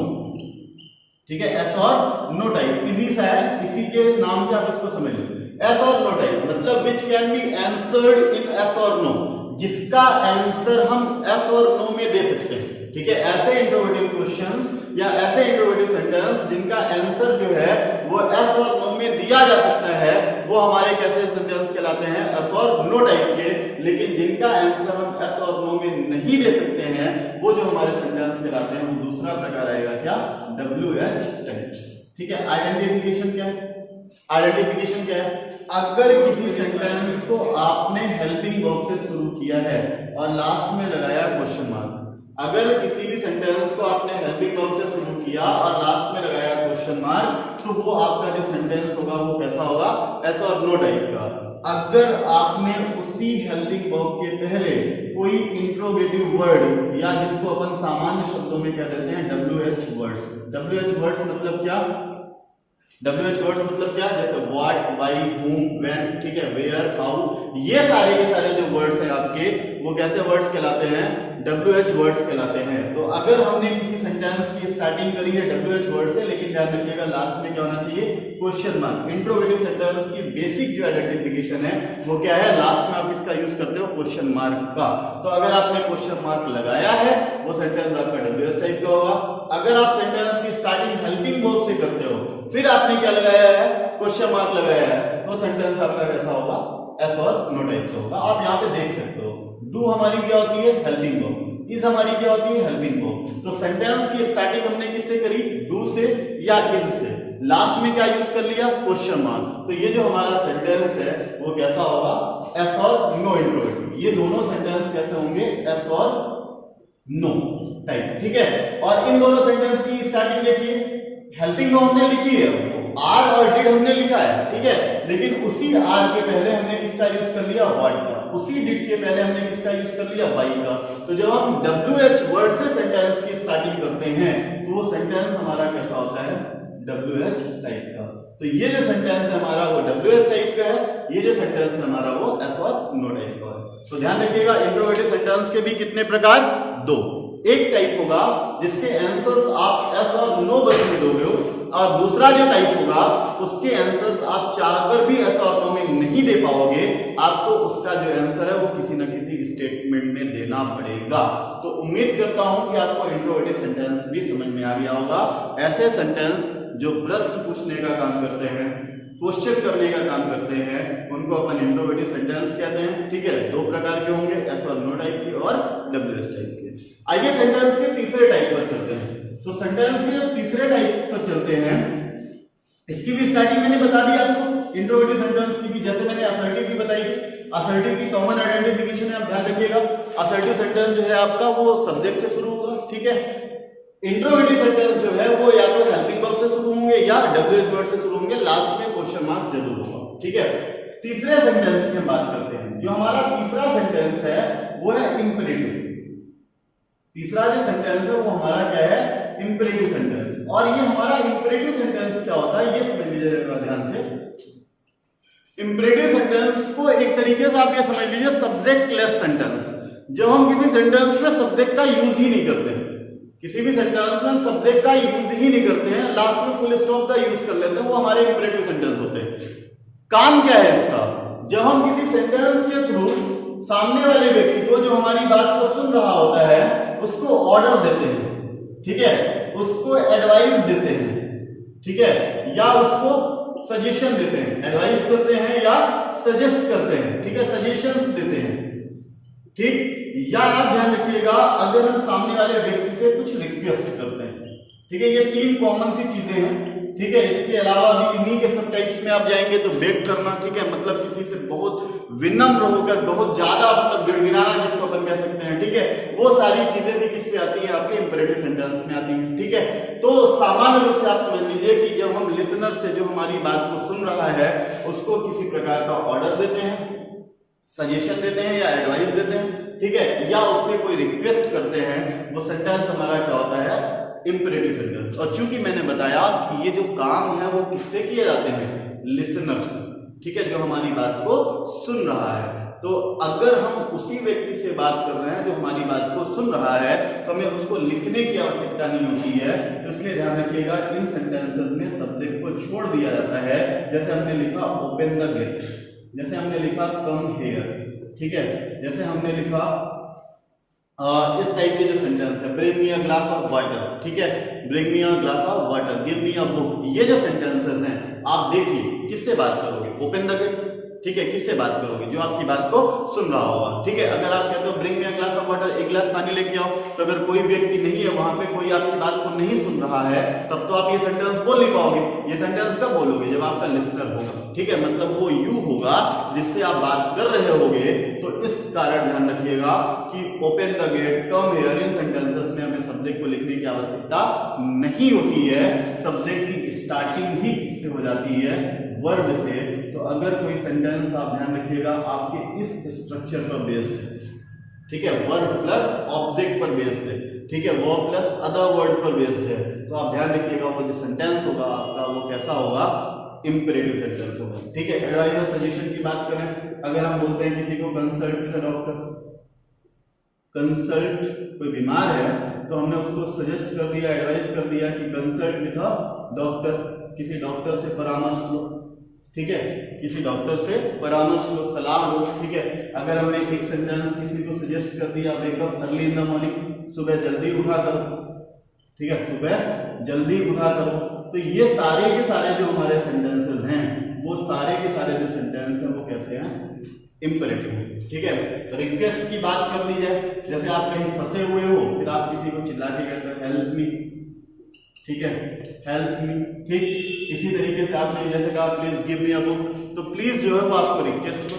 ठीक है, एस और नो टाइप, इजी सा है, इसी के नाम से आप इसको समझ लो। एस और नो टाइप मतलब which can be answered in S और नो, जिसका आंसर हम एस और नो में दे सकते हैं। ठीक है, ऐसे इंट्रोगेटिव क्वेश्चंस या ऐसे इंट्रोगेटिव सेंटेंस जिनका आंसर जो है वो एस और नो में दिया जा सकता है, वो हमारे कैसे सेंटेंस कहलाते हैं, एस और नो टाइप के। लेकिन जिनका आंसर हम एस और नो में नहीं दे सकते हैं, वो जो हमारे सेंटेंस कहलाते हैं, वो दूसरा प्रकार आएगा क्या, WH टाइप्स। ठीक है, आइडेंटिफिकेशन क्या है, आइडेंटिफिकेशन क्या है, अगर किसी सेंटेंस को आपने हेल्पिंग वर्ब से शुरू किया है और लास्ट में लगाया क्वेश्चन मार्क, अगर किसी भी सेंटेंस को आपने हेल्पिंग वर्ब से शुरू किया और लास्ट में लगाया क्वेश्चन मार्क, तो वो आपका जो सेंटेंस होगा वो कैसा होगा, एस और नो टाइप का। अगर आपने उसी हेल्पिंग वर्ब के पहले कोई इंट्रोगेटिव वर्ड या जिसको अपन सामान्य शब्दों में कह देते हैं WH वर्ड्स, WH वर्ड्स मतलब क्या, WH वर्ड्स मतलब क्या, जैसे व्हाट, व्हाई, whom, when, ठीक है, वेयर, हाउ, ये सारे के सारे जो वर्ड्स हैं आपके, वो कैसे वर्ड्स कहलाते हैं, WH वर्ड्स कहलाते हैं। तो अगर हमने किसी सेंटेंस की स्टार्टिंग करी है WH वर्ड से, लेकिन ध्यान रखिएगा लास्ट में क्या होना चाहिए, क्वेश्चन मार्क। इंट्रोगेटिव सेंटेंस की बेसिक जो आइडेंटिफिकेशन है वो क्या है, लास्ट में आप किसका यूज करते हो, क्वेश्चन मार्क का। तो अगर आपने क्वेश्चन मार्क लगाया है, वो सेंटेंस आपका WH टाइप का होगा। अगर आप सेंटेंस की स्टार्टिंग हेल्पिंग वर्ब से करते हो, फिर आपने क्या लगाया है, क्वेश्चन मार्क लगाया है, तो सेंटेंस आपका कैसा होगा, एस और नो टाइप का होगा। आप यहाँ पे देख सकते हो, डू हमारी क्या होती है, हेल्पिंग वर्ब, इज हमारी क्या होती है, हेल्पिंग वर्ब। तो सेंटेंस की स्टार्टिंग हमने किससे करी, डू से या इज से, लास्ट में क्या यूज कर लिया, क्वेश्चन मार्क। तो ये जो हमारा सेंटेंस है वो कैसा होगा, एस और नो इंट्रोगेटिव। ये दोनों सेंटेंस कैसे होंगे, एस और नो टाइप। ठीक है, और इन दोनों सेंटेंस की स्टार्टिंग देखिए, हेल्पिंग वर्ब हमने लिखी है, आर और डिड हमने लिखा है, ठीक है, लेकिन उसी आर के पहले हमने किसका यूज कर लिया, व्हाट का, उसी डिड के पहले हमने किसका यूज कर लिया, वाई का। तो जब हम WH वर्ड से सेंटेंस की स्टार्टिंग करते हैं, तो वो सेंटेंस हमारा कैसा होता है, WH टाइप का। तो ये जो सेंटेंस है हमारा वो WH टाइप का है, ये जो सेंटेंस है हमारा वो एस और नो टाइप का है। तो ध्यान रखिएगा, इंट्रोगेटिव सेंटेंस के भी कितने प्रकार, दो। एक टाइप होगा जिसके आंसर्स आप एस और नो बस में दोगे, और दूसरा जो टाइप होगा उसके आंसर्स आप चाहकर भी एस और नो में नहीं दे पाओगे, आपको उसका जो आंसर है वो किसी न किसी स्टेटमेंट में देना पड़ेगा। तो उम्मीद करता हूं कि आपको इंट्रोगेटिव सेंटेंस भी समझ में आ गया होगा। ऐसे सेंटेंस जो प्रश्न पूछने का काम करते हैं, क्वेश्चन करने का काम करते हैं, उनको अपन इंट्रोगेटिव सेंटेंस कहते हैं। ठीक है, दो प्रकार के होंगे, एस और नो टाइप के और WH टाइप के। आइए सेंटेंस के तीसरे टाइप पर चलते हैं। तो सेंटेंस के जो तीसरे टाइप पर चलते हैं, इसकी भी स्टार्टिंग मैंने बता दी आपको, इंट्रोगेटिव सेंटेंस की भी, जैसे मैंने असर्टिव की बताई। असर्टिव की कॉमन आइडेंटिफिकेशन है, आप ध्यान रखिएगा, असर्टिव सेंटेंस जो है आपका वो सब्जेक्ट से शुरू होगा। ठीक है, इंट्रोगेटिव सेंटेंस जो है वो या तो हेल्पिंग वर्ब से शुरू होंगे या WH वर्ड से शुरू होंगे, लास्ट में क्वेश्चन मार्क जरूर होगा। ठीक है, तीसरे सेंटेंस की हम बात करते हैं। जो हमारा तीसरा सेंटेंस है वो है इंपेरेटिव। तीसरा जो सेंटेंस है वो हमारा क्या है, इंपेरेटिव सेंटेंस। और ये हमारा इंपेरेटिव सेंटेंस क्या होता है, ये समझ लीजिएगा ध्यान से। इंपेरेटिव सेंटेंस को एक तरीके से आप ये समझ लीजिए सब्जेक्टलेस सेंटेंस। जब हम किसी सेंटेंस में सब्जेक्ट का यूज ही नहीं करते, किसी भी सेंटेंस में हम सब्जेक्ट का यूज ही नहीं करते हैं, लास्ट में फुल स्टॉप का यूज कर लेते हैं, वो हमारे इंपेरेटिव सेंटेंस होते हैं। काम क्या है इसका, जब हम किसी सेंटेंस के थ्रू सामने वाले व्यक्ति को, जो हमारी बात को सुन रहा होता है, उसको ऑर्डर देते हैं, ठीक है, उसको एडवाइस देते हैं, ठीक है, या उसको सजेशन देते हैं, एडवाइस करते हैं या सजेस्ट करते हैं, ठीक है, सजेशंस देते हैं। ठीक, या आप ध्यान रखिएगा, अगर हम सामने वाले व्यक्ति से कुछ रिक्वेस्ट करते हैं, ठीक है, ये तीन कॉमन सी चीजें हैं। ठीक है, इसके अलावा भी इन्हीं के सब टाइप्स में आप जाएंगे तो बेग करना, ठीक है, मतलब किसी से बहुत विनम्र होकर, बहुत ज्यादा मतलब गिड़गिड़ाना जिसको अपन कह सकते हैं, ठीक है, वो सारी चीजें भी किस पे आती है, आपके इंपेरेटिव सेंटेंस में आती हैं। ठीक है, तो सामान्य रूप से आप समझ लीजिए कि जब हम लिसनर से, जो हमारी बात को सुन रहा है, उसको किसी प्रकार का ऑर्डर देते हैं, सजेशन देते हैं या एडवाइस देते हैं, ठीक है, या उससे कोई रिक्वेस्ट करते हैं, वो सेंटेंस हमारा क्या होता है, इंपेरेटिव सेंटेंस। और चूंकि मैंने बताया कि ये जो काम है वो किससे किए जाते हैं, लिसनर से, ठीक है, जो हमारी बात को सुन रहा है। तो अगर हम उसी व्यक्ति से बात कर रहे हैं जो हमारी बात को सुन रहा है, तो हमें उसको लिखने की आवश्यकता नहीं होती है। तो इसलिए ध्यान रखिएगा, इन सेंटेंसेस में सब्जेक्ट को छोड़ दिया जाता है। जैसे हमने लिखा ओपन द गेट, जैसे हमने लिखा कम हियर, ठीक है, जैसे हमने लिखा इस टाइप के जो सेंटेंस है, bring me a glass of water, ठीक है, bring me a glass of water, give me a book, ये जो सेंटेंसेस हैं आप देखिए किससे बात करोगे, ओपन द गेट, ठीक है, किससे बात करोगे, जो आपकी बात को सुन रहा होगा, ठीक है। अगर आप कहते हो bring me a glass of water, एक गिलास पानी लेके आओ, तो अगर कोई व्यक्ति नहीं है वहां पे, कोई आपकी बात को नहीं सुन रहा है, तब तो आप ये सेंटेंस बोल नहीं पाओगे। ये सेंटेंस कब बोलोगे, जब आपका लिसनर होगा, ठीक है, मतलब वो यू होगा जिससे आप बात कर रहे होगे। तो इस कारण ध्यान रखिएगा कि open the gate, come here, इन सेंटेंसेस में हमें सब्जेक्ट को लिखने की आवश्यकता नहीं होती है। सब्जेक्ट की स्टार्टिंग ही किससे हो जाती है, वर्ब से। तो अगर कोई सेंटेंस, आप ध्यान रखिएगा, आपके इस स्ट्रक्चर पर बेस्ड है, ठीक है, वर्ब प्लस ऑब्जेक्ट पर बेस्ड है, ठीक है, वर्ब प्लस अदर वर्ड पर बेस्ड है, तो आप ध्यान रखिएगा वो जो सेंटेंस होगा आपका वो कैसा होगा, इंपेरेटिव सेंटेंस होगा, ठीक है। एडवाइस और सजेशन की बात करें, अगर हम बोलते हैं किसी को कंसल्ट विद डॉक्टर, कंसल्ट, कोई बीमार है तो हमने उसको सजेस्ट कर दिया, एडवाइस कर दिया कि कंसल्ट विद अ डॉक्टर, किसी डॉक्टर से परामर्श लो, ठीक है, किसी डॉक्टर से परामर्श लो, सलाह लो, ठीक है। अगर हमने एक सेंटेंस किसी को सजेस्ट कर दिया, wake up early in the morning, सुबह जल्दी उठा करो, ठीक है, सुबह जल्दी उठा करो। तो ये सारे के सारे जो हमारे सेंटेंसेस हैं, वो सारे के सारे जो सेंटेंस हैं वो कैसे हैं, इंपेरेटिव है, ठीक है। रिक्वेस्ट की बात कर दी जाए, जैसे आप कहीं फंसे हुए हो, फिर आप किसी को चिल्ला के कहते हो हेल्प मी, ठीक है, हेल्प मी, ठीक। इसी तरीके से आपने जैसे कहा please give me a book, तो प्लीज जो है वो आपको रिक्वेस्ट को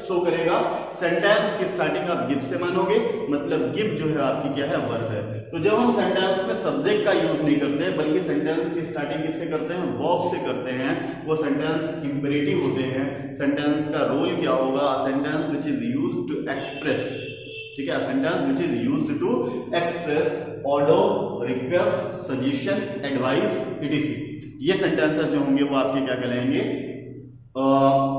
शो करेगा। सेंटेंस की स्टार्टिंग आप गिव से मानोगे, मतलब गिव जो है आपकी क्या है, वर्ब है। तो जब हम सेंटेंस में सब्जेक्ट का यूज नहीं करते, बल्कि सेंटेंस की स्टार्टिंग किससे करते हैं, वर्ब से करते हैं, वो सेंटेंस इंपेरेटिव होते हैं। सेंटेंस का रोल क्या होगा, sentence which is used to express, ठीक है, sentence which is used to express order, request, suggestion, advice, etc, ये सेंटेंसेस जो होंगे वो आपके क्या कहलाएंगे,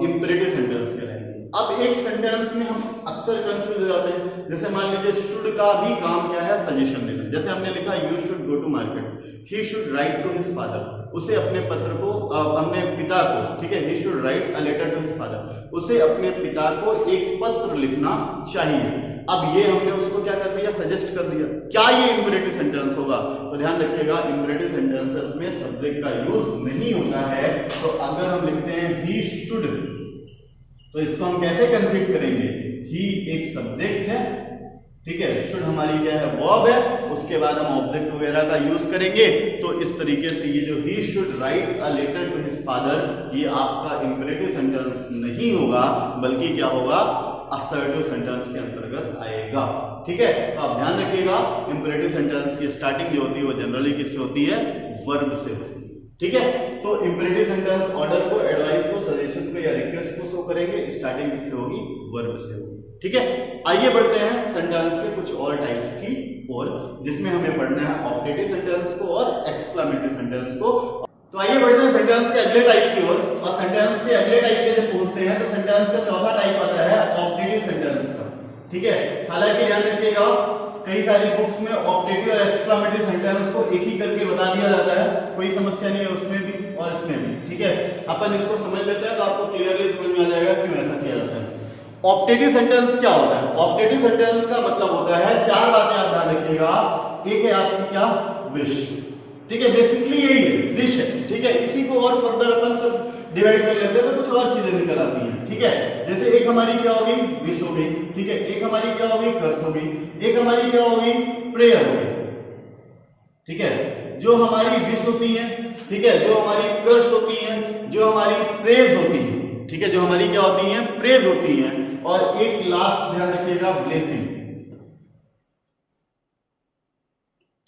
इंपेरेटिव सेंटेंस कहलाएंगे। अब एक सेंटेंस में हम अक्सर कंफ्यूज हो जाते हैं, जैसे मान लीजिए शुड का भी काम क्या है, सजेशन देना। जैसे हमने लिखा you should go to market, he should write to his father, उसे अपने पत्र को, अपने पिता को, ठीक है, he should write a letter to his father, उसे अपने पिता को एक पत्र लिखना चाहिए। अब ये हमने उसको क्या कर दिया, सजेस्ट कर दिया, क्या ये इंपेरेटिव सेंटेंस होगा? तो ध्यान रखिएगा, इंपेरेटिव सेंटेंसेस में सब्जेक्ट का यूज नहीं होता है। तो अगर हम लिखते हैं ही शुड, तो इसको हम कैसे कंसीडर करेंगे, ही एक सब्जेक्ट है, ठीक है, शुड हमारी क्या है, वर्ब है, उसके बाद हम ऑब्जेक्ट वगैरह का यूज करेंगे। तो इस तरीके से ये जो he should write a letter to his father, ये आपका इंपेरेटिव सेंटेंस नहीं होगा, बल्कि क्या होगा, असर्टिव सेंटेंस के अंतर्गत आएगा, ठीक है। तो आप ध्यान रखिएगा, इंपेरेटिव सेंटेंस की स्टार्टिंग जो होती है वो जनरली किससे होती है, वर्ब से होती है, ठीक है। तो इंपेरेटिव सेंटेंस ऑर्डर को, एडवाइस को, सजेशन को या रिक्वेस्ट को शो करेंगे, स्टार्टिंग किससे होगी, वर्ब से होगी, ठीक है। आइए बढ़ते हैं सेंटेंस के कुछ और टाइप्स की और, जिसमें हमें पढ़ना है ऑप्टेटिव सेंटेंस को और एक्सक्लेमेटरी सेंटेंस को। तो आइए बढ़ते हैं सेंटेंस के अगले टाइप की ओर, और सेंटेंस के अगले टाइप के जब पूछते हैं तो सेंटेंस का चौथा टाइप आता है ऑप्टेटिव सेंटेंस का, ठीक है। हालांकि ध्यान रखिएगा, कई सारी बुक्स में ऑप्टेटिव और एक्सक्लेमेटरी सेंटेंस को एक ही करके बता दिया जाता है, कोई समस्या नहीं है उसमें भी और इसमें भी, ठीक है। अपन इसको समझ लेते हैं तो आपको क्लियरली समझ में आ जाएगा क्यों ऐसा किया जाता है। ऑप्टेटिव सेंटेंस क्या होता है? ऑप्टेटिव सेंटेंस का मतलब होता है, चार बातें आप ध्यान रखिएगा। एक है आपकी क्या, विश, ठीक है, बेसिकली यही है, विश है, ठीक है। इसी को और फर्दर अपन सब डिवाइड कर लेते हैं तो कुछ और चीजें निकल आती हैं, ठीक है। जैसे एक हमारी क्या होगी, विश हो गई, ठीक है, एक हमारी क्या होगी, कर्स हो गई, एक हमारी क्या होगी, प्रेयर हो गई, ठीक है। जो हमारी विश होती है, ठीक है, जो हमारी कर्स होती है, जो हमारी प्रेज होती है, ठीक है, जो हमारी क्या होती है, प्रेज होती है, और एक लास्ट ध्यान रखिएगा, ब्लेसिंग,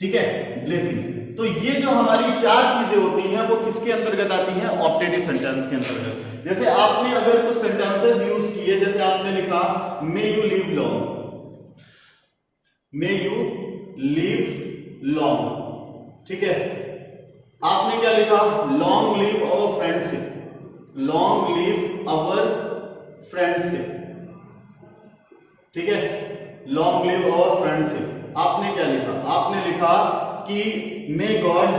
ठीक है, ब्लेसिंग। तो ये जो हमारी चार चीजें होती हैं वो किसके अंतर्गत आती हैं, ऑप्टेटिव सेंटेंस के अंतर्गत। जैसे आपने अगर कुछ सेंटेंसेस यूज किए, जैसे आपने लिखा may you live long, may you live long, ठीक है। आपने क्या लिखा, long live our friendship, long live our friendship, ठीक है, लॉन्ग लिव आवर फ्रेंडशिप। आपने क्या लिखा? आपने लिखा कि मे गॉड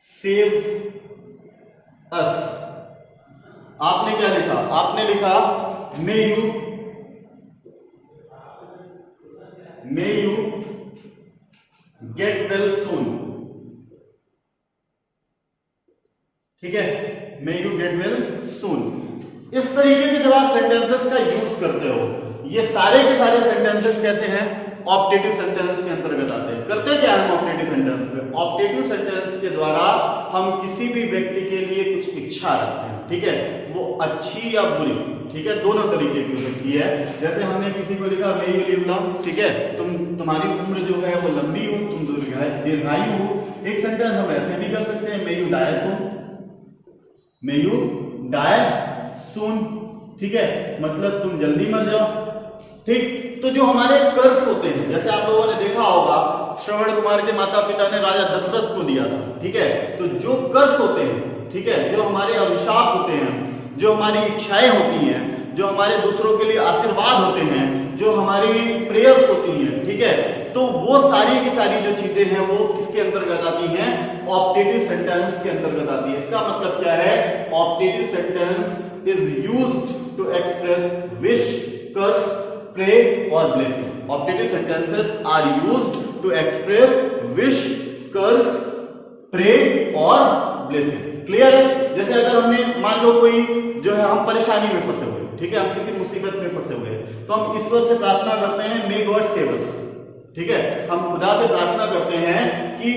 सेव अस। आपने क्या लिखा? आपने लिखा may you get well soon. ठीक है, may you get well soon. इस तरीके के जब आप सेंटेंसेस का यूज करते हो, ये सारे के सारे सेंटेंसेस कैसे हैं? ऑप्टेटिव सेंटेंस के अंतर्गत आते हैं। करते क्या है हम ऑप्टेटिव सेंटेंस में? ऑप्टेटिव सेंटेंस के द्वारा हम किसी भी व्यक्ति के लिए कुछ इच्छा रखते हैं, ठीक है, वो अच्छी या बुरी, ठीक है, दोनों तरीके की हो सकती है। जैसे हमने किसी को लिखा मे यू लिव लॉन्ग, ठीक है, तुम्हारी उम्र जो है वो लंबी हो, तुम दीर्घायु हो। एक सेंटेंस हम ऐसे भी कर सकते हैं, may you die soon, may you die soon, ठीक है, मतलब तुम जल्दी मर जाओ। ठीक, तो जो हमारे कर्स होते हैं, जैसे आप लोगों ने देखा होगा श्रवण कुमार के माता पिता ने राजा दशरथ को दिया था, ठीक है, तो जो कर्स होते हैं, ठीक है, जो हमारे अभिशाप होते हैं, जो हमारी इच्छाएं होती हैं, जो हमारे दूसरों के लिए आशीर्वाद होते हैं, जो हमारी प्रेयर्स होती हैं, ठीक है, तो वो सारी की सारी जो चीजें हैं वो किसके अंतर्गत आती हैं? ऑप्टेटिव सेंटेंस के अंतर्गत आती है। इसका मतलब क्या है? Optative sentence is used to express wish, curse, pray और blessing. Optative sentences are used to express wish, curse, pray और ब्लेसिंग। क्लियर है? जैसे अगर हमने मान लो कोई जो है हम परेशानी में फंसे हुए, ठीक है, हम किसी मुसीबत में फंसे हुए हैं, तो हम ईश्वर से प्रार्थना करते हैं मे गॉड सेव अस, ठीक है, हम खुदा से प्रार्थना करते हैं कि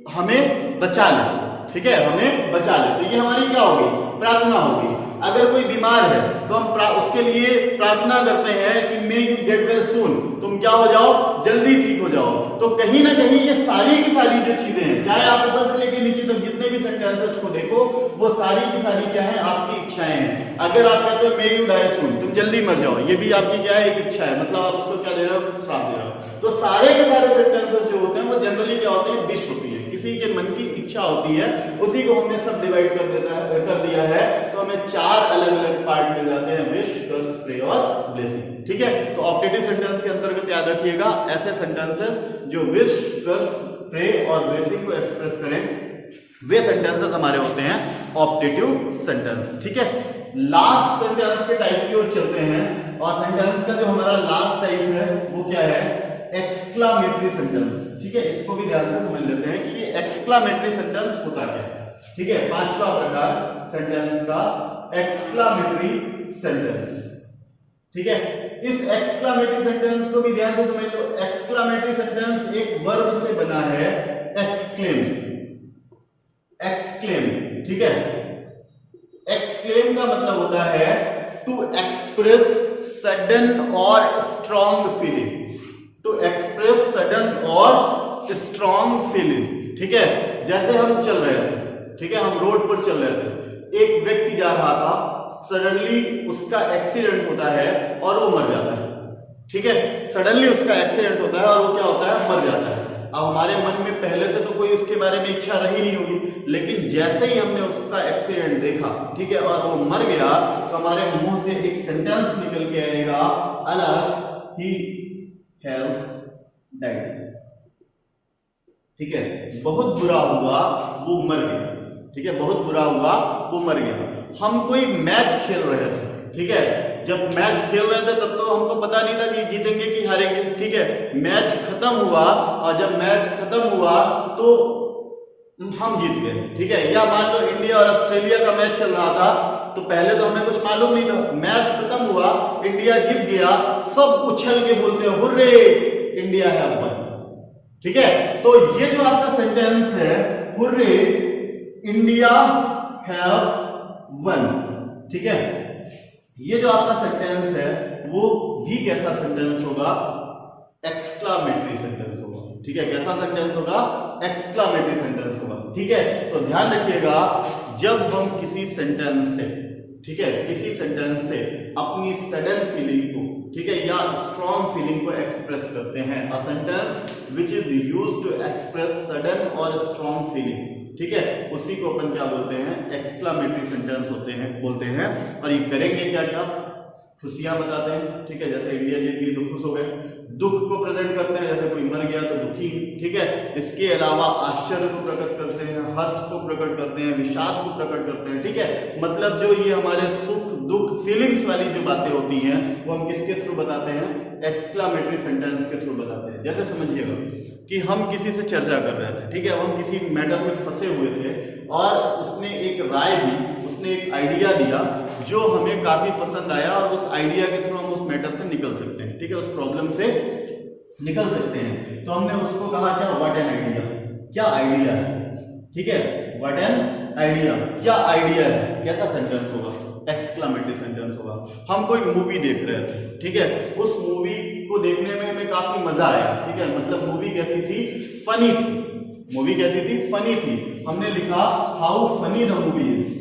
हमें बचा ले, ठीक है, हमें बचा ले। तो ये हमारी क्या होगी? प्रार्थना होगी। अगर कोई बीमार है तो हम उसके लिए प्रार्थना करते हैं कि may you get well soon, तुम क्या हो जाओ? जल्दी ठीक हो जाओ। तो कहीं ना कहीं ये सारी की सारी जो चीजें हैं, चाहे आप ऊपर से लेके नीचे तक जितने भी सेंटेंसेस को देखो, वो सारी की सारी क्या है? आपकी इच्छाएं हैं। अगर आप कहते हो मे यू डाई सून, तुम जल्दी मर जाओ, ये भी आपकी क्या है? एक इच्छा है, मतलब आप उसको क्या दे रहे हो? श्राप दे रहे हो। तो सारे के सारे सेंटेंसेस जो होते हैं वो जनरली क्या होते हैं? विश होती है, किसी के मन की इच्छा होती है, उसी को हमने सब डिवाइड कर दिया है, तो हमें चार अलग अलग पार्ट मिल जाते हैं, विश, कर्स, प्रे और ब्लेसिंग। ठीक है, तो ऑप्टेटिव सेंटेंस के अंतर्गत याद रखिएगा ऐसे सेंटेंसेस जो विश, कर्स, प्रे और ब्लेसिंग को एक्सप्रेस करें, वे सेंटेंसेस हमारे होते हैं ऑप्टेटिव सेंटेंस। ठीक है, लास्ट सेंटेंस के टाइप की ओर चलते हैं, और सेंटेंस का जो हमारा लास्ट टाइप है वो क्या है? Exclamatory sentence. ठीक है, इसको भी ध्यान से समझ लेते हैं कि ये एक्सक्लामेटरी सेंटेंस होता क्या है। ठीक है, पांचवा प्रकार सेंटेंस का एक्सक्लामेटरी सेंटेंस। ठीक है, इस एक्सक्लामेटरी सेंटेंस को भी ध्यान से समझ लो। एक्सक्लामेटरी सेंटेंस एक वर्ब से बना है, एक्सक्लेम। एक्सक्लेम, ठीक है, एक्सक्लेम का मतलब होता है टू एक्सप्रेस सडन और strong feeling. To express sudden और स्ट्रॉन्ग फीलिंग। ठीक है, जैसे हम चल रहे थे, ठीक है, हम रोड पर चल रहे थे, एक व्यक्ति जा रहा था, सडनली उसका एक्सीडेंट होता है और वो मर जाता है। ठीक है, सडनली उसका एक्सीडेंट होता है और वो क्या होता है? मर जाता है। अब हमारे मन में पहले से तो कोई उसके बारे में इच्छा रही नहीं होगी, लेकिन जैसे ही हमने उसका एक्सीडेंट देखा, ठीक है, और वो मर गया, तो हमारे मुंह से एक सेंटेंस निकल के आएगा, अलास ही हैज डाइड। ठीक है, बहुत बुरा हुआ, वो मर गया। ठीक है, बहुत बुरा हुआ, वो मर गया। हम कोई मैच खेल रहे थे, ठीक है, जब मैच खेल रहे थे तब तो हमको पता नहीं था कि जीतेंगे कि हारेंगे। ठीक है, मैच खत्म हुआ, और जब मैच खत्म हुआ तो हम जीत गए। ठीक है, या मान लो इंडिया और ऑस्ट्रेलिया का मैच चल रहा था, तो पहले तो हमें कुछ मालूम नहीं था, मैच खत्म हुआ, इंडिया जीत गया, सब उछल के बोलते हैं हुर्रे, इंडिया है वन। ठीक है, तो ये जो आपका सेंटेंस है, हुर्रे इंडिया हैव वन, ठीक है, ये जो आपका सेंटेंस है वो भी कैसा सेंटेंस होगा? एक्सक्लामेटरी सेंटेंस होगा। ठीक है, कैसा सेंटेंस होगा? एक्सक्लामेटरी सेंटेंस होगा। ठीक है, तो ध्यान रखिएगा, जब हम किसी सेंटेंस से, ठीक है, किसी सेंटेंस से अपनी सडन फीलिंग को, ठीक है, या स्ट्रॉन्ग फीलिंग को एक्सप्रेस करते हैं, a sentence which is used to express sudden और स्ट्रॉन्ग फीलिंग, ठीक है, उसी को अपन क्या बोलते हैं? एक्सक्लामेटरी सेंटेंस होते हैं, बोलते हैं। और ये करेंगे क्या क्या? खुशियां बताते हैं, ठीक है, जैसे इंडिया जीत गई तो खुश हो गए। दुख को प्रेजेंट करते हैं, जैसे कोई मर गया तो दुखी, ठीक है। इसके अलावा आश्चर्य को प्रकट करते हैं, हर्ष को प्रकट करते हैं, विषाद को प्रकट करते हैं, ठीक है। मतलब जो ये हमारे सुख दुख फीलिंग्स वाली जो बातें होती हैं वो हम किसके थ्रू बताते हैं, एक्सक्लामेटरी सेंटेंस के थ्रू बताते हैं। जैसे समझिएगा कि हम किसी से चर्चा कर रहे थे, ठीक है, हम किसी मैटर में फंसे हुए थे और उसने एक राय दी, उसने एक आइडिया दिया जो हमें काफी पसंद आया और उस आइडिया के थ्रू हम उस मैटर से निकल सकते हैं, ठीक है, उस प्रॉब्लम से निकल सकते हैं। तो हमने उसको कहा क्या, व्हाट एन आइडिया, क्या आइडिया है, ठीक है, व्हाट एन आइडिया, क्या आइडिया है, कैसा सेंटेंस होगा, एक्सक्लामेटरी सेंटेंस होगा। हम कोई मूवी देख रहे थे, ठीक है, उस मूवी को देखने में हमें काफी मजा आया, ठीक है, मतलब मूवी कैसी थी, फनी थी, मूवी कैसी थी, फनी थी। हमने लिखा how funny the movie is,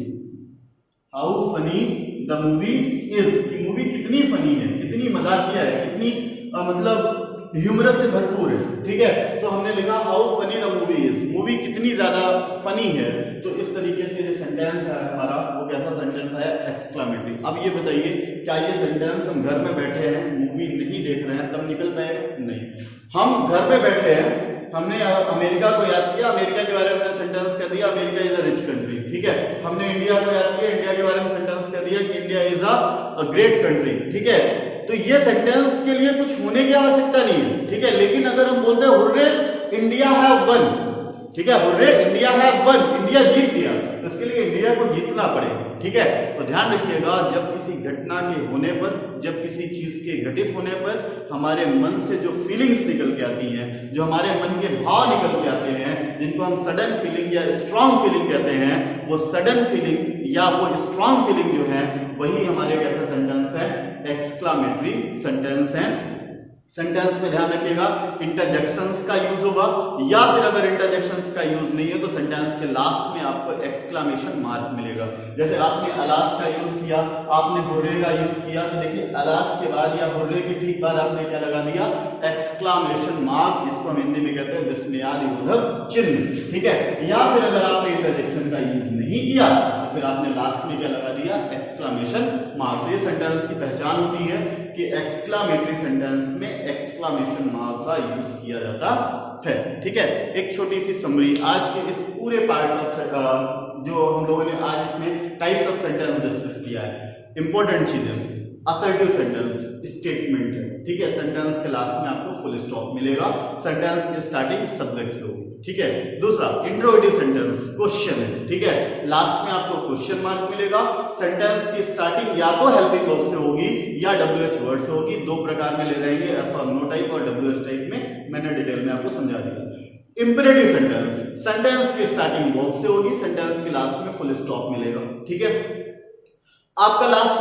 how funny the movie is, कि मूवी कितनी फनी है, कितनी मजाकिया है, कितनी मतलब ह्यूमरस से भरपूर है, ठीक है। तो हमने लिखा how funny the movie is, movie कितनी ज्यादा फनी है। तो इस तरीके से जो सेंटेंस है हमारा वो कैसा सेंटेंस है, एक्सक्लामेटरी। अब ये बताइए क्या ये सेंटेंस हम घर में बैठे हैं, मूवी नहीं देख रहे हैं तब निकल पाए, नहीं, हम घर में बैठे हैं, हमने अमेरिका को याद किया, अमेरिका के बारे में सेंटेंस कर दिया, America is a rich country, ठीक है। हमने इंडिया को याद किया, इंडिया के बारे में सेंटेंस कर दिया कि India is a great country, ठीक है। तो ये सेंटेंस के लिए कुछ होने की आवश्यकता नहीं है, ठीक है। लेकिन अगर हम बोलते हैं हुर्रे इंडिया हैव वन, ठीक है, hurray India have won, India जीत गया, तो इसके लिए इंडिया को जीतना पड़ेगा, ठीक है। तो ध्यान रखिएगा जब किसी घटना के होने पर, जब किसी चीज के घटित होने पर हमारे मन से जो फीलिंग्स निकल के आती हैं, जो हमारे मन के भाव निकल के आते हैं, जिनको हम सडन फीलिंग या स्ट्रांग फीलिंग कहते हैं, वो सडन फीलिंग या वो स्ट्रांग फीलिंग जो है वही हमारे कैसा सेंटेंस है, एक्सक्लामेटरी सेंटेंस है। सेंटेंस में ध्यान रखिएगा इंटरजेक्शंस का यूज होगा, या फिर अगर इंटरजेक्शंस का यूज नहीं है तो सेंटेंस के लास्ट में आपको एक्सक्लामेशन मार्क मिलेगा। जैसे आपने अलास का यूज किया, आपने हुर्रे का यूज किया, तो देखिए अलास के बाद या हुर्रे के ठीक बाद आपने क्या लगा दिया, एक्सक्लामेशन मार्क, जिसको हम हिंदी में कहते हैं विस्मयादिबोधक चिन्ह, ठीक है। या फिर अगर आपने इंटरजेक्शन का यूज नहीं किया तो फिर आपने लास्ट में क्या लगा दिया, एक्सक्लामेशन मार्क। ये सेंटेंस की पहचान होती है कि एक्सक्लामेटरी सेंटेंस में एक्सक्लामेशन मार्क का यूज किया जाता है, ठीक है। एक छोटी सी समरी आज के इस पूरे पार्ट ऑफ जो हम लोगों ने आज इसमें टाइप्स ऑफ सेंटेंस डिस्कस किया है। इंपॉर्टेंट चीजें, असर्टिव सेंटेंस स्टेटमेंट है, ठीक है, सेंटेंस के लास्ट में आपको फुल स्टॉप मिलेगा, सेंटेंस की स्टार्टिंग सब्जेक्ट से होगी, ठीक है। दूसरा इंट्रोगेटिव सेंटेंस, क्वेश्चन है, ठीक है, लास्ट में आपको क्वेश्चन मार्क मिलेगा। सेंटेंस की स्टार्टिंग या तो हेल्पिंग वर्ब से होगी या WH वर्ड से होगी, दो प्रकार में ले जाएंगे, एस और नो टाइप और WH टाइप में मैंने डिटेल में आपको समझा दिया। इंपेरेटिव सेंटेंस, सेंटेंस की स्टार्टिंग वर्ब से होगी, सेंटेंस के लास्ट में फुल स्टॉप मिलेगा, ठीक है। आपका लास्ट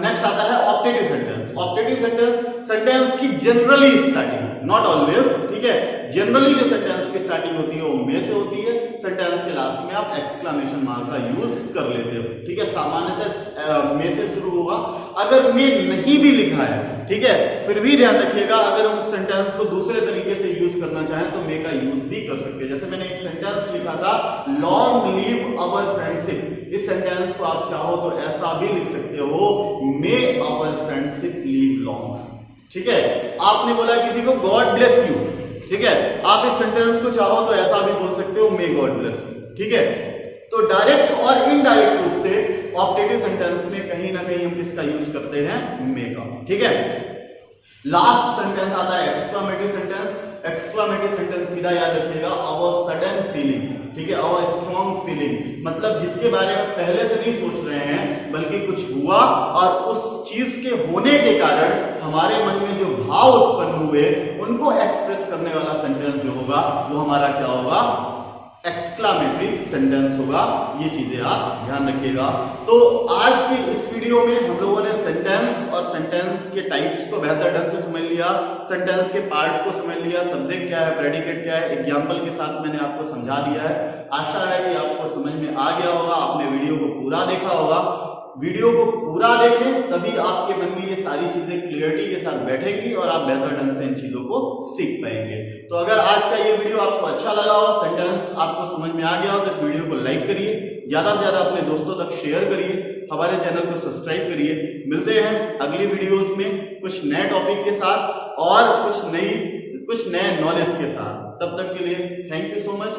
नेक्स्ट आता है optative sentence. Optative sentence, sentence की जनरली स्टार्टिंग, नॉट ऑलवेज, ठीक है, जनरली जो सेंटेंस की स्टार्टिंग होती है वो में से होती है, सेंटेंस के लास्ट में आप एक्सक्लामेशन मार्क का यूज कर लेते हो, ठीक है। सामान्यतः में से शुरू होगा, अगर में नहीं भी लिखा है, ठीक है, फिर भी ध्यान रखिएगा अगर हम उस सेंटेंस को दूसरे तरीके से यूज करना चाहें तो में का यूज भी कर सकते हैं। जैसे मैंने एक सेंटेंस लिखा था, लॉन्ग लिव अवर फ्रेंडशिप, इस सेंटेंस को आप चाहो तो ऐसा भी लिख सकते हो, मे अवर फ्रेंडशिप लिव लॉन्ग, ठीक है। आपने बोला किसी को गॉड ब्लेस यू, ठीक है, आप इस सेंटेंस को चाहो तो ऐसा भी बोल सकते हो, मे गॉड ब्लेस यू, ठीक है। तो डायरेक्ट और इनडायरेक्ट रूप से ऑप्टेटिव सेंटेंस में कहीं ना कहीं हम किसका यूज करते हैं, मे का, ठीक है। लास्ट सेंटेंस आता है एक्सक्लामेटरी सेंटेंस। एक्सक्लामेटरी सेंटेंस सीधा याद रखिएगा, अवर सडन फीलिंग, ठीक है, अवर स्ट्रॉन्ग फीलिंग, मतलब जिसके बारे में पहले से नहीं सोच रहे हैं बल्कि कुछ हुआ और उस चीज के होने के कारण हमारे मन में जो भाव उत्पन्न हुए उनको एक्सप्रेस करने वाला सेंटेंस जो होगा वो हमारा क्या होगा, एक्सक्लामेटरी सेंटेंस होगा। ये चीजें आप ध्यान रखिएगा। तो आज की इस वीडियो में हम लोगों ने सेंटेंस और सेंटेंस के टाइप्स को बेहतर ढंग से समझ लिया, सेंटेंस के पार्ट्स को समझ लिया, सब्जेक्ट क्या है, प्रेडिकेट क्या है, एग्जाम्पल के साथ मैंने आपको समझा दिया है। आशा है कि आपको समझ में आ गया होगा, आपने वीडियो को पूरा देखा होगा। वीडियो को पूरा देखें तभी आपके मन में ये सारी चीजें क्लियरिटी के साथ बैठेगी और आप बेहतर ढंग से इन चीजों को सीख पाएंगे। तो अगर आज का ये वीडियो आपको अच्छा लगा हो, सेंटेंस आपको समझ में आ गया हो तो इस वीडियो को लाइक करिए, ज्यादा से ज्यादा अपने दोस्तों तक शेयर करिए, हमारे चैनल को सब्सक्राइब करिए। मिलते हैं अगली वीडियोस में कुछ नए टॉपिक के साथ और कुछ नए नॉलेज के साथ। तब तक के लिए थैंक यू सो मच।